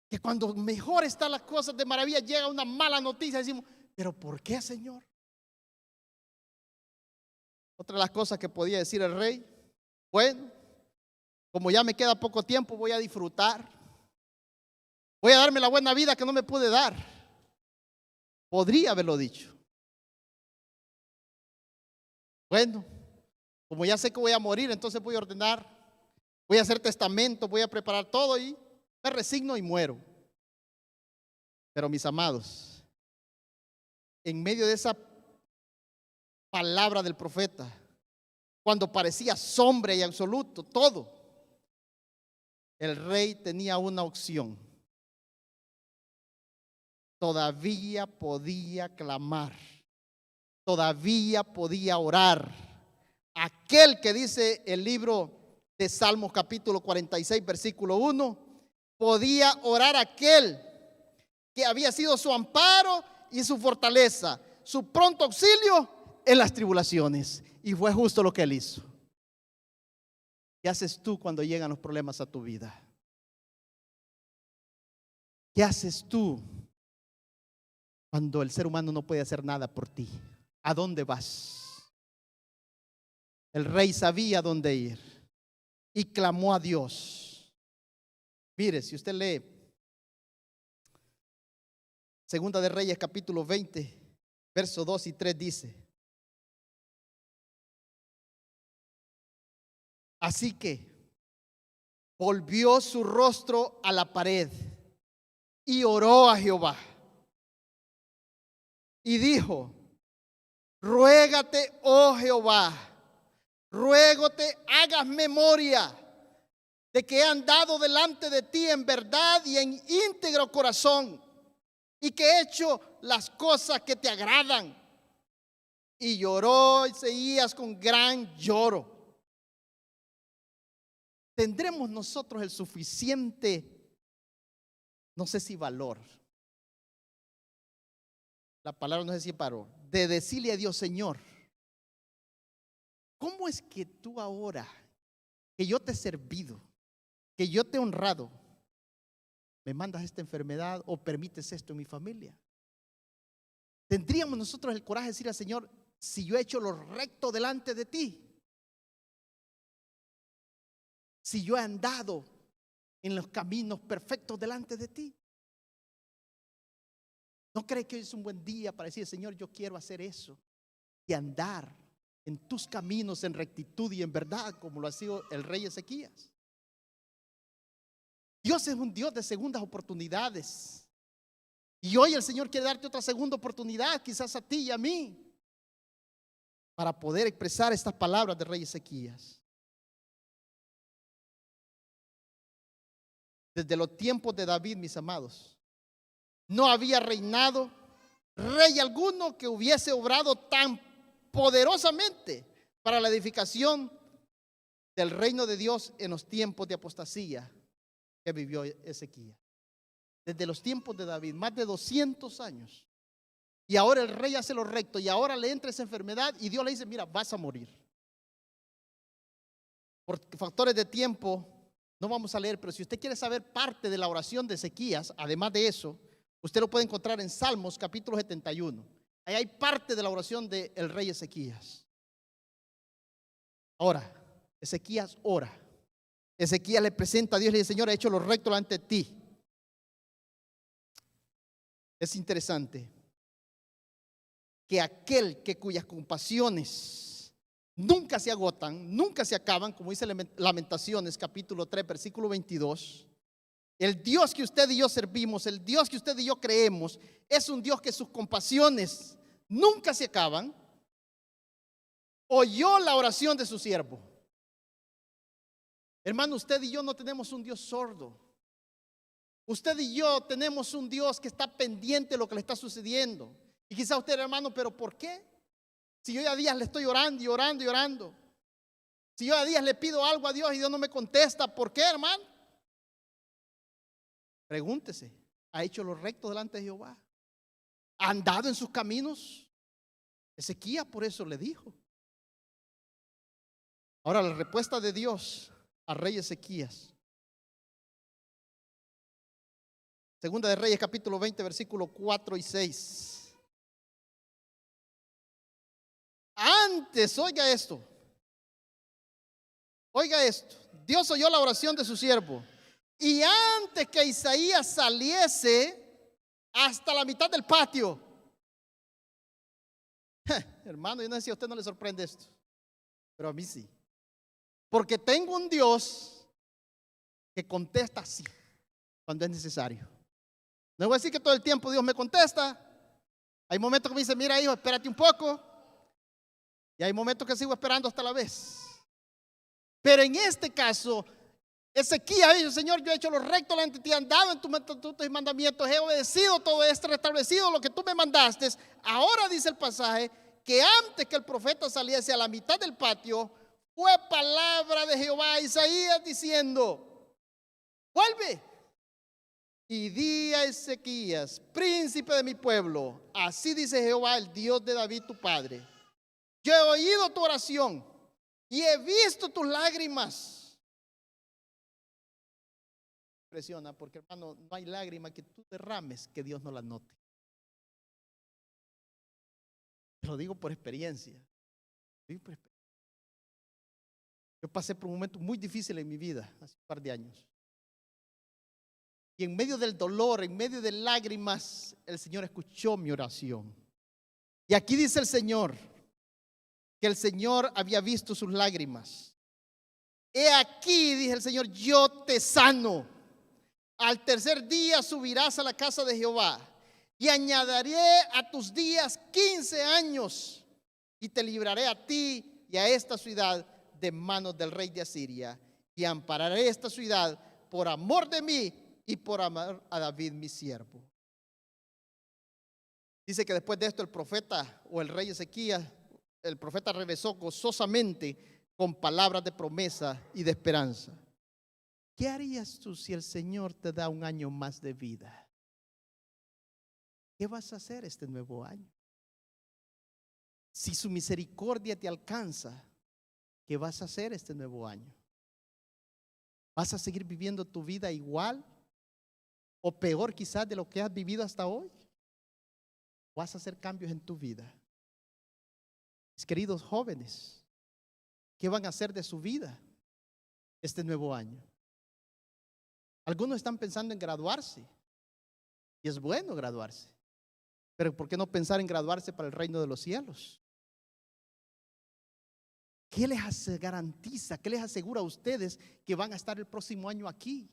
Que cuando mejor están las cosas de maravilla, llega una mala noticia y decimos, ¿pero por qué, Señor? Otra de las cosas que podía decir el rey, bueno, como ya me queda poco tiempo, voy a disfrutar. Voy a darme la buena vida que no me pude dar. Podría haberlo dicho. Bueno, como ya sé que voy a morir, entonces voy a ordenar, voy a hacer testamento, voy a preparar todo y me resigno y muero. Pero mis amados, en medio de esa palabra del profeta, cuando parecía sombra y absoluto, todo, el rey tenía una opción. Todavía podía clamar, todavía podía orar. Aquel que dice el libro de Salmos capítulo 46 versículo 1, podía orar aquel que había sido su amparo y su fortaleza, su pronto auxilio en las tribulaciones. Y fue justo lo que él hizo. ¿Qué haces tú cuando llegan los problemas a tu vida? ¿Qué haces tú cuando el ser humano no puede hacer nada por ti? ¿A dónde vas? El rey sabía dónde ir y clamó a Dios. Mire, si usted lee Segunda de Reyes capítulo 20, versos 2 y 3 dice: así que volvió su rostro a la pared y oró a Jehová y dijo: ruégate, oh Jehová, ruégote, hagas memoria de que he andado delante de ti en verdad y en íntegro corazón, y que he hecho las cosas que te agradan. Y lloró Isaías con gran lloro. ¿Tendremos nosotros el suficiente, no sé si valor, la palabra no sé si paró, de decirle a Dios: Señor, ¿cómo es que tú ahora que yo te he servido, que yo te he honrado, me mandas esta enfermedad o permites esto en mi familia? ¿Tendríamos nosotros el coraje de decir al Señor: si yo he hecho lo recto delante de ti, si yo he andado en los caminos perfectos delante de ti? ¿No crees que hoy es un buen día para decir: Señor, yo quiero hacer eso y andar en tus caminos en rectitud y en verdad, como lo ha sido el rey Ezequías? Dios es un Dios de segundas oportunidades. Y hoy el Señor quiere darte otra segunda oportunidad, quizás a ti y a mí, para poder expresar estas palabras del rey Ezequías. Desde los tiempos de David, mis amados, no había reinado rey alguno que hubiese obrado tan poderosamente para la edificación del reino de Dios en los tiempos de apostasía que vivió Ezequías. Desde los tiempos de David, más de 200 años. Y ahora el rey hace lo recto y ahora le entra esa enfermedad y Dios le dice: mira, vas a morir. Por factores de tiempo no vamos a leer, pero si usted quiere saber parte de la oración de Ezequías, además de eso, usted lo puede encontrar en Salmos capítulo 71. Ahí hay parte de la oración del rey Ezequías. Ahora, Ezequías ora. Ezequías le presenta a Dios y le dice: Señor, he hecho lo recto delante de ti. Es interesante que aquel que cuyas compasiones nunca se agotan, nunca se acaban, como dice Lamentaciones capítulo 3 versículo 22, el Dios que usted y yo servimos, el Dios que usted y yo creemos, es un Dios que sus compasiones nunca se acaban. Oyó la oración de su siervo. Hermano, usted y yo no tenemos un Dios sordo. Usted y yo tenemos un Dios que está pendiente de lo que le está sucediendo. Y quizá usted, hermano, ¿pero por qué? Si yo ya días le estoy orando y orando y orando. Si yo a días le pido algo a Dios y Dios no me contesta, ¿por qué, hermano? Pregúntese, ¿ha hecho lo recto delante de Jehová? ¿Ha andado en sus caminos? Ezequías por eso le dijo. Ahora la respuesta de Dios al rey Ezequías. Segunda de Reyes capítulo 20 versículos 4 y 6. Antes, oiga esto. Oiga esto. Dios oyó la oración de su siervo. Y antes que Isaías saliese hasta la mitad del patio. Hermano, yo no sé si a usted no le sorprende esto, pero a mí sí. Porque tengo un Dios que contesta así cuando es necesario. No voy a decir que todo el tiempo Dios me contesta. Hay momentos que me dice, mira hijo, espérate un poco. Y hay momentos que sigo esperando hasta la vez. Pero en este caso, Ezequías dijo, Señor, yo he hecho lo recto delante de ti, he andado en tus mandamientos, he obedecido todo esto, restablecido lo que tú me mandaste. Ahora dice el pasaje que antes que el profeta saliese a la mitad del patio, fue palabra de Jehová a Isaías diciendo, vuelve y di a Ezequías, príncipe de mi pueblo, así dice Jehová, el Dios de David tu padre, yo he oído tu oración y he visto tus lágrimas. Impresiona porque, hermano, no hay lágrima que tú derrames que Dios no la note. Lo digo por experiencia. Yo pasé por un momento muy difícil en mi vida hace un par de años. Y en medio del dolor, en medio de lágrimas, el Señor escuchó mi oración. Y aquí dice el Señor que el Señor había visto sus lágrimas. He aquí, dice el Señor, yo te sano. Al tercer día subirás a la casa de Jehová y añadiré a tus días 15 años y te libraré a ti y a esta ciudad de manos del rey de Asiria y ampararé esta ciudad por amor de mí y por amor a David mi siervo. Dice que después de esto el profeta o el rey Ezequías, el profeta regresó gozosamente con palabras de promesa y de esperanza. ¿Qué harías tú si el Señor te da un año más de vida? ¿Qué vas a hacer este nuevo año? Si su misericordia te alcanza, ¿qué vas a hacer este nuevo año? ¿Vas a seguir viviendo tu vida igual o peor quizás de lo que has vivido hasta hoy? ¿Vas a hacer cambios en tu vida? Mis queridos jóvenes, ¿qué van a hacer de su vida este nuevo año? Algunos están pensando en graduarse y es bueno graduarse, pero ¿por qué no pensar en graduarse para el reino de los cielos? ¿Qué les garantiza, qué les asegura a ustedes que van a estar el próximo año aquí?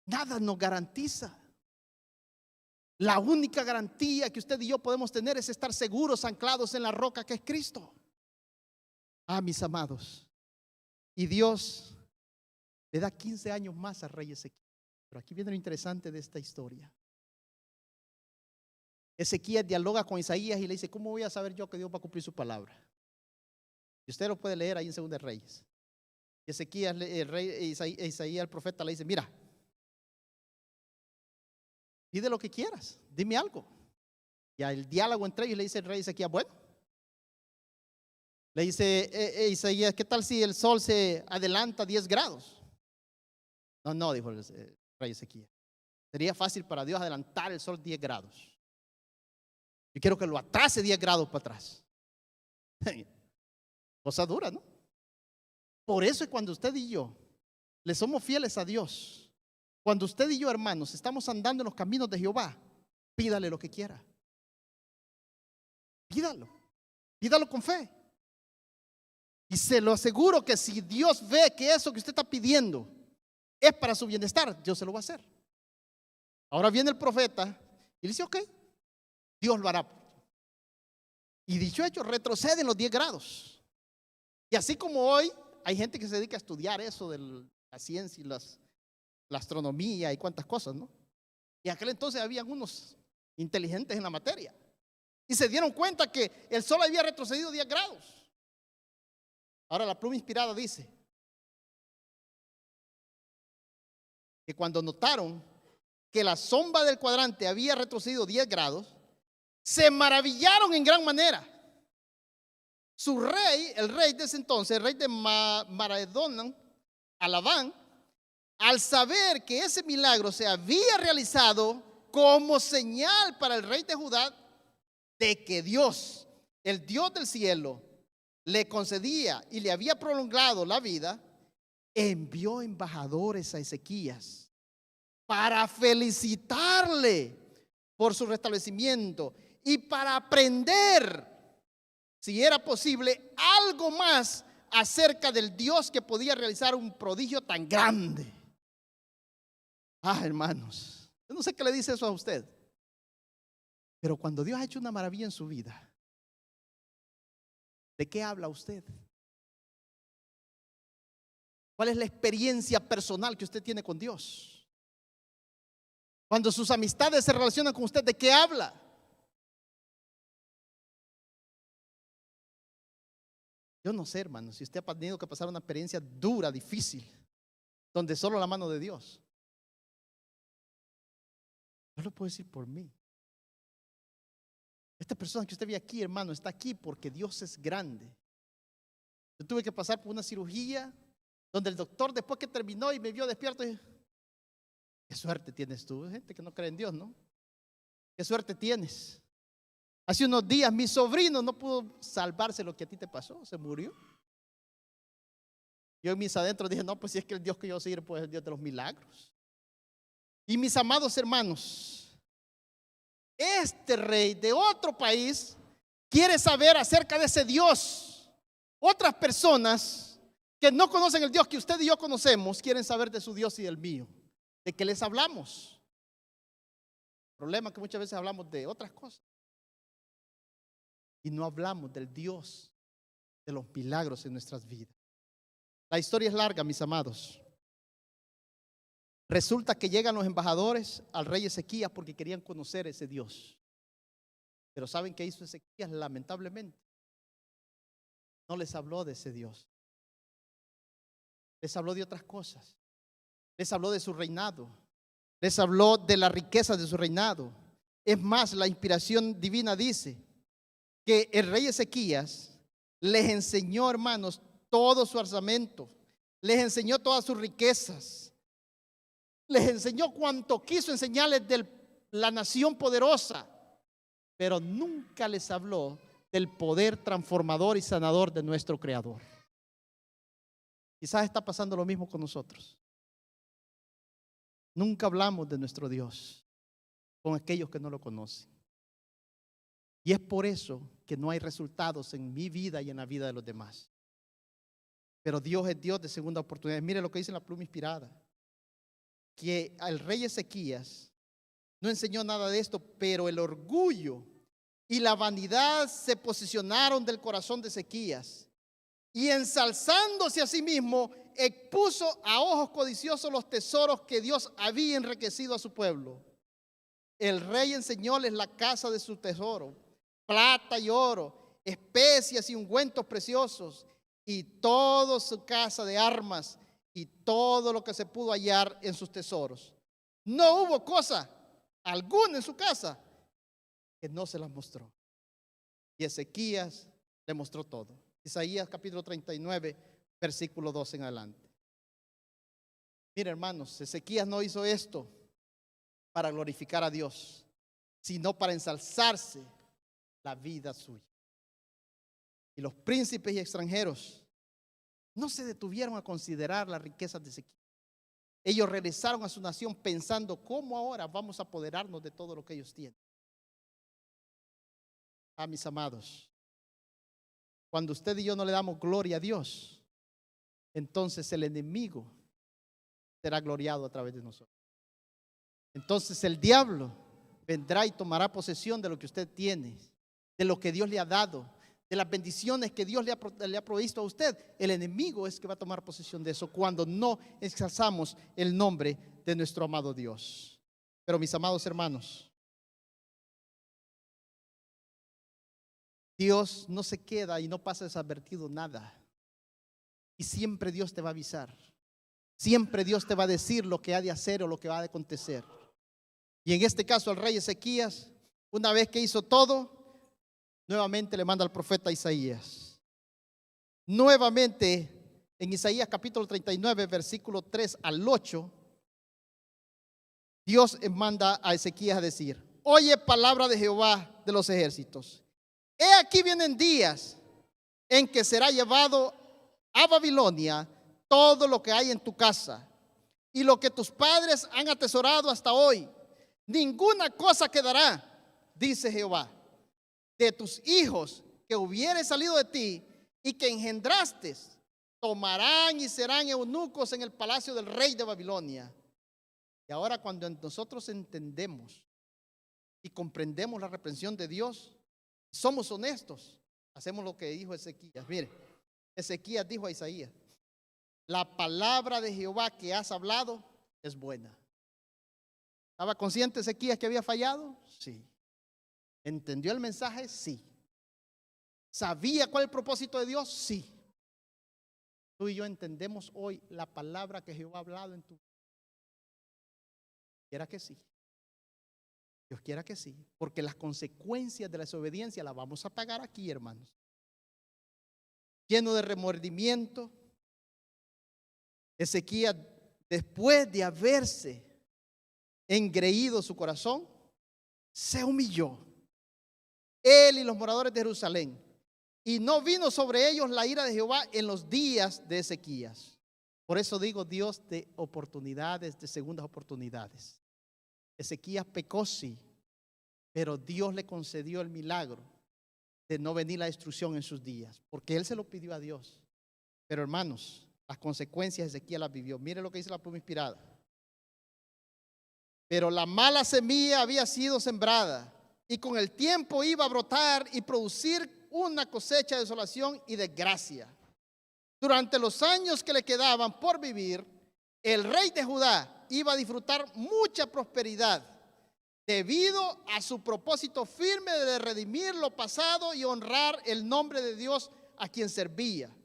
Nada nos garantiza. La única garantía que usted y yo podemos tener es estar seguros, anclados en la roca que es Cristo. Ah, mis amados, y Dios le da 15 años más al rey Ezequías. Pero aquí viene lo interesante de esta historia. Ezequías dialoga con Isaías y le dice, ¿cómo voy a saber yo que Dios va a cumplir su palabra? Y usted lo puede leer ahí en Segunda de Reyes. Y Ezequías, el rey Isaías, el profeta, le dice, mira, pide lo que quieras, dime algo. Y el diálogo entre ellos le dice el rey Ezequías, bueno. Le dice Isaías, ¿qué tal si el sol se adelanta 10 grados? No, dijo el rey Ezequías. Sería fácil para Dios adelantar el sol 10 grados. Yo quiero que lo atrase 10 grados para atrás. Cosa dura, ¿no? Por eso es cuando usted y yo le somos fieles a Dios. Cuando usted y yo, hermanos, estamos andando en los caminos de Jehová, pídale lo que quiera. Pídalo con fe. Y se lo aseguro que si Dios ve que eso que usted está pidiendo es para su bienestar, Dios se lo va a hacer. Ahora viene el profeta y le dice, ok, Dios lo hará. Y dicho hecho, retroceden los 10 grados. Y así como hoy hay gente que se dedica a estudiar eso de la ciencia y la astronomía y cuantas cosas, ¿no? Y en aquel entonces habían unos inteligentes en la materia. Y se dieron cuenta que el sol había retrocedido 10 grados. Ahora la pluma inspirada dice, que cuando notaron que la sombra del cuadrante había retrocedido 10 grados, se maravillaron en gran manera. Su rey, el rey de ese entonces, el rey de Maredón, Alabán, al saber que ese milagro se había realizado como señal para el rey de Judá de que Dios, el Dios del cielo, le concedía y le había prolongado la vida, envió embajadores a Ezequías para felicitarle por su restablecimiento y para aprender, si era posible, algo más acerca del Dios que podía realizar un prodigio tan grande. Hermanos, yo no sé qué le dice eso a usted, pero cuando Dios ha hecho una maravilla en su vida, ¿de qué habla usted? ¿Cuál es la experiencia personal que usted tiene con Dios? Cuando sus amistades se relacionan con usted, ¿de qué habla? Yo no sé, hermano, si usted ha tenido que pasar una experiencia dura, difícil, donde solo la mano de Dios. Yo lo puedo decir por mí. Esta persona que usted ve aquí, hermano, está aquí porque Dios es grande. Yo tuve que pasar por una cirugía donde el doctor, después que terminó y me vio despierto, dijo: qué suerte tienes tú. Gente que no cree en Dios, ¿no? Qué suerte tienes. Hace unos días mi sobrino no pudo salvarse lo que a ti te pasó, se murió. Yo en mis adentros dije: no, pues si es que el Dios que yo sirvo pues es el Dios de los milagros. Y mis amados hermanos, este rey de otro país quiere saber acerca de ese Dios. Otras personas que no conocen el Dios que usted y yo conocemos quieren saber de su Dios y del mío. ¿De qué les hablamos? El problema es que muchas veces hablamos de otras cosas y no hablamos del Dios de los milagros en nuestras vidas. La historia es larga, mis amados. Resulta que llegan los embajadores al rey Ezequías porque querían conocer ese Dios. Pero ¿saben qué hizo Ezequías? Lamentablemente no les habló de ese Dios. Les habló de otras cosas. Les habló de su reinado. Les habló de la riqueza de su reinado. Es más, la inspiración divina dice que el rey Ezequías les enseñó, hermanos, todo su armamento. Les enseñó todas sus riquezas. Les enseñó cuanto quiso enseñarles de la nación poderosa, pero nunca les habló del poder transformador y sanador de nuestro Creador. Quizás está pasando lo mismo con nosotros. Nunca hablamos de nuestro Dios con aquellos que no lo conocen. Y es por eso que no hay resultados en mi vida y en la vida de los demás. Pero Dios es Dios de segunda oportunidad. Mire lo que dice en la pluma inspirada, que al rey Ezequías no enseñó nada de esto, pero el orgullo y la vanidad se posicionaron del corazón de Ezequías, y ensalzándose a sí mismo, expuso a ojos codiciosos los tesoros que Dios había enriquecido a su pueblo. El rey enseñóles la casa de su tesoro, plata y oro, especias y ungüentos preciosos, y toda su casa de armas, y todo lo que se pudo hallar en sus tesoros. No hubo cosa alguna en su casa que no se las mostró. Y Ezequías le mostró todo. Isaías capítulo 39, versículo 2 en adelante. Mira, hermanos, Ezequías no hizo esto para glorificar a Dios, sino para ensalzarse la vida suya. Y los príncipes y extranjeros no se detuvieron a considerar las riquezas de Ezequías. Ellos regresaron a su nación pensando: ¿cómo ahora vamos a apoderarnos de todo lo que ellos tienen? Mis amados, cuando usted y yo no le damos gloria a Dios, entonces el enemigo será gloriado a través de nosotros. Entonces el diablo vendrá y tomará posesión de lo que usted tiene, de lo que Dios le ha dado, de las bendiciones que Dios le ha provisto a usted. El enemigo es que va a tomar posesión de eso cuando no exalzamos el nombre de nuestro amado Dios. Pero mis amados hermanos, Dios no se queda y no pasa desadvertido nada. Y siempre Dios te va a avisar. Siempre Dios te va a decir lo que ha de hacer o lo que va a acontecer. Y en este caso el rey Ezequías, una vez que hizo todo, nuevamente le manda al profeta Isaías. Nuevamente en Isaías capítulo 39, versículo 3 al 8, Dios manda a Ezequías a decir: oye palabra de Jehová de los ejércitos. He aquí vienen días en que será llevado a Babilonia todo lo que hay en tu casa y lo que tus padres han atesorado hasta hoy. Ninguna cosa quedará, dice Jehová, de tus hijos que hubiere salido de ti y que engendraste. Tomarán y serán eunucos en el palacio del rey de Babilonia. Y ahora cuando nosotros entendemos y comprendemos la reprensión de Dios, somos honestos, hacemos lo que dijo Ezequías. Mire, Ezequías dijo a Isaías: la palabra de Jehová que has hablado es buena. ¿Estaba consciente Ezequías que había fallado? Sí. ¿Entendió el mensaje? Sí. ¿Sabía cuál es el propósito de Dios? Sí. Tú y yo entendemos hoy la palabra que Jehová ha hablado en tu vida. Quiera que sí. Dios quiera que sí. Porque las consecuencias de la desobediencia las vamos a pagar aquí, hermanos. Lleno de remordimiento, Ezequías, después de haberse engreído su corazón, se humilló, él y los moradores de Jerusalén, y no vino sobre ellos la ira de Jehová en los días de Ezequías. Por eso digo, Dios de oportunidades, de segundas oportunidades. Ezequías pecó, sí, pero Dios le concedió el milagro de no venir la destrucción en sus días, porque él se lo pidió a Dios. Pero hermanos, las consecuencias Ezequías las vivió. Mire lo que dice la pluma inspirada. Pero la mala semilla había sido sembrada y con el tiempo iba a brotar y producir una cosecha de desolación y desgracia. Durante los años que le quedaban por vivir, el rey de Judá iba a disfrutar mucha prosperidad debido a su propósito firme de redimir lo pasado y honrar el nombre de Dios a quien servía.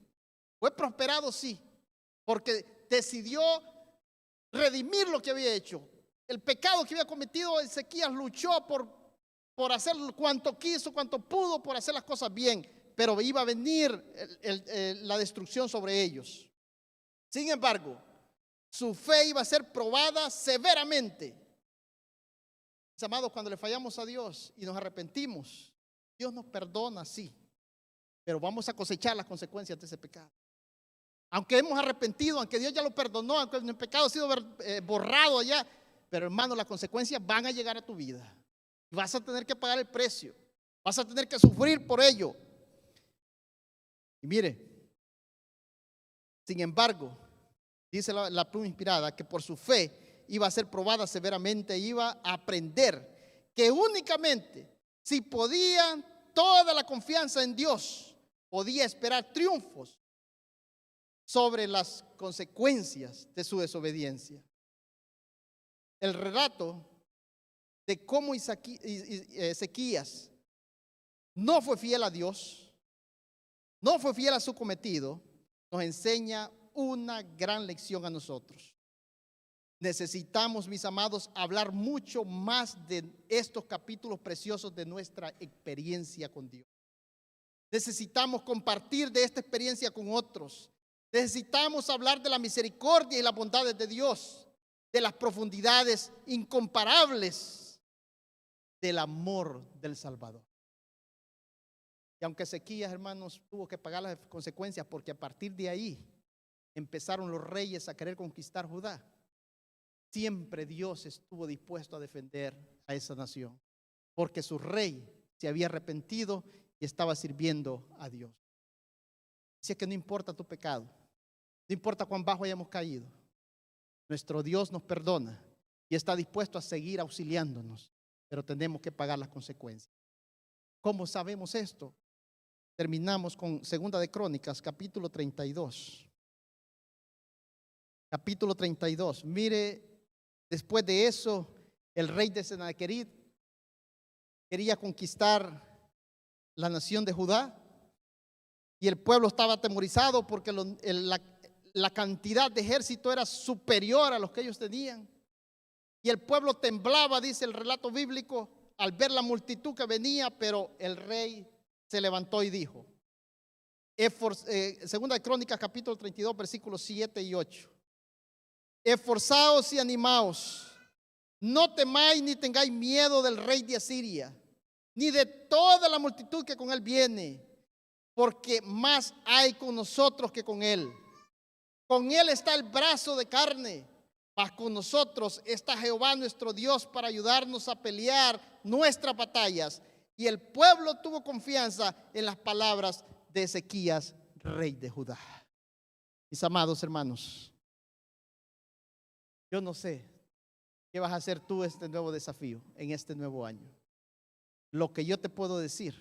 Fue prosperado, sí, porque decidió redimir lo que había hecho. El pecado que había cometido, Ezequías luchó por hacer cuanto quiso, cuanto pudo, por hacer las cosas bien, pero iba a venir la destrucción sobre ellos. Sin embargo, su fe iba a ser probada severamente. Mis amados, cuando le fallamos a Dios y nos arrepentimos, Dios nos perdona, sí, pero vamos a cosechar las consecuencias de ese pecado. Aunque hemos arrepentido, aunque Dios ya lo perdonó, aunque el pecado ha sido borrado allá, pero hermano, las consecuencias van a llegar a tu vida. Vas a tener que pagar el precio. Vas a tener que sufrir por ello. Y mire, sin embargo, dice la pluma inspirada, que por su fe iba a ser probada severamente, iba a aprender que únicamente si podía toda la confianza en Dios, podía esperar triunfos sobre las consecuencias de su desobediencia. El relato de cómo Ezequías no fue fiel a Dios, no fue fiel a su cometido, nos enseña una gran lección a nosotros. Necesitamos, mis amados, hablar mucho más de estos capítulos preciosos de nuestra experiencia con Dios. Necesitamos compartir de esta experiencia con otros. Necesitamos hablar de la misericordia y las bondades de Dios, de las profundidades incomparables del amor del Salvador. Y aunque Ezequías, hermanos, tuvo que pagar las consecuencias, porque a partir de ahí empezaron los reyes a querer conquistar Judá, siempre Dios estuvo dispuesto a defender a esa nación, porque su rey se había arrepentido y estaba sirviendo a Dios. Así que no importa tu pecado, no importa cuán bajo hayamos caído, nuestro Dios nos perdona y está dispuesto a seguir auxiliándonos, pero tenemos que pagar las consecuencias. ¿Cómo sabemos esto? Terminamos con Segunda de Crónicas, capítulo 32. Capítulo 32. Mire, después de eso, el rey de Sennacherib quería conquistar la nación de Judá y el pueblo estaba atemorizado porque la cantidad de ejército era superior a los que ellos tenían. Y el pueblo temblaba, dice el relato bíblico, al ver la multitud que venía, pero el rey se levantó y dijo, segunda de Crónicas capítulo 32 versículos 7 y 8, esforzaos y animaos, no temáis ni tengáis miedo del rey de Asiria, ni de toda la multitud que con él viene, porque más hay con nosotros que con él. Con él está el brazo de carne, mas con nosotros está Jehová nuestro Dios para ayudarnos a pelear nuestras batallas. Y el pueblo tuvo confianza en las palabras de Ezequías, rey de Judá. Mis amados hermanos, yo no sé qué vas a hacer tú este nuevo desafío, en este nuevo año. Lo que yo te puedo decir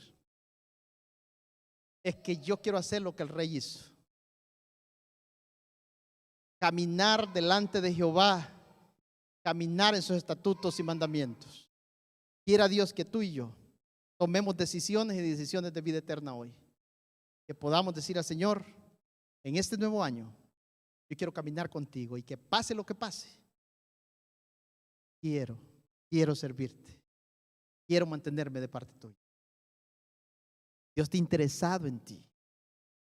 es que yo quiero hacer lo que el rey hizo. Caminar delante de Jehová, caminar en sus estatutos y mandamientos. Quiera Dios que tú y yo tomemos decisiones y decisiones de vida eterna hoy. Que podamos decir al Señor, en este nuevo año, yo quiero caminar contigo y que pase lo que pase. Quiero servirte. Quiero mantenerme de parte tuya. Dios está interesado en ti.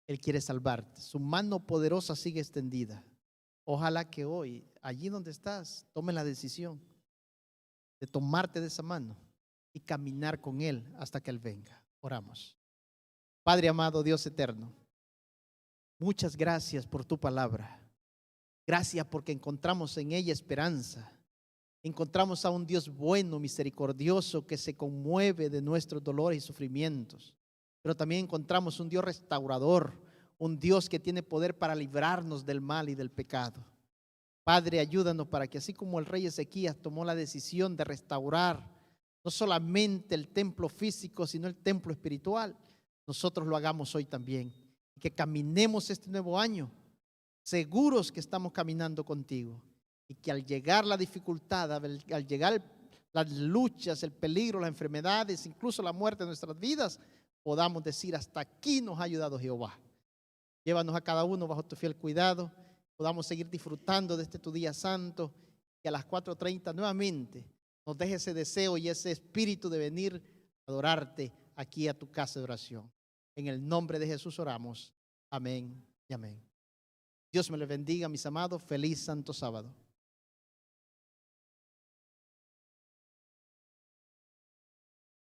Él quiere salvarte. Su mano poderosa sigue extendida. Ojalá que hoy, allí donde estás, tome la decisión de tomarte de esa mano y caminar con Él hasta que Él venga. Oramos. Padre amado, Dios eterno, muchas gracias por tu palabra. Gracias porque encontramos en ella esperanza. Encontramos a un Dios bueno, misericordioso, que se conmueve de nuestros dolores y sufrimientos. Pero también encontramos un Dios restaurador, un Dios que tiene poder para librarnos del mal y del pecado. Padre, ayúdanos para que así como el rey Ezequías tomó la decisión de restaurar no solamente el templo físico, sino el templo espiritual, nosotros lo hagamos hoy también. Y que caminemos este nuevo año seguros que estamos caminando contigo. Y que al llegar la dificultad, al llegar las luchas, el peligro, las enfermedades, incluso la muerte de nuestras vidas, podamos decir, hasta aquí nos ha ayudado Jehová. Llévanos a cada uno bajo tu fiel cuidado, podamos seguir disfrutando de este tu día santo, y a las 4:30 nuevamente nos deje ese deseo y ese espíritu de venir a adorarte aquí a tu casa de oración. En el nombre de Jesús oramos. Amén y amén. Dios me les bendiga, mis amados. Feliz santo sábado.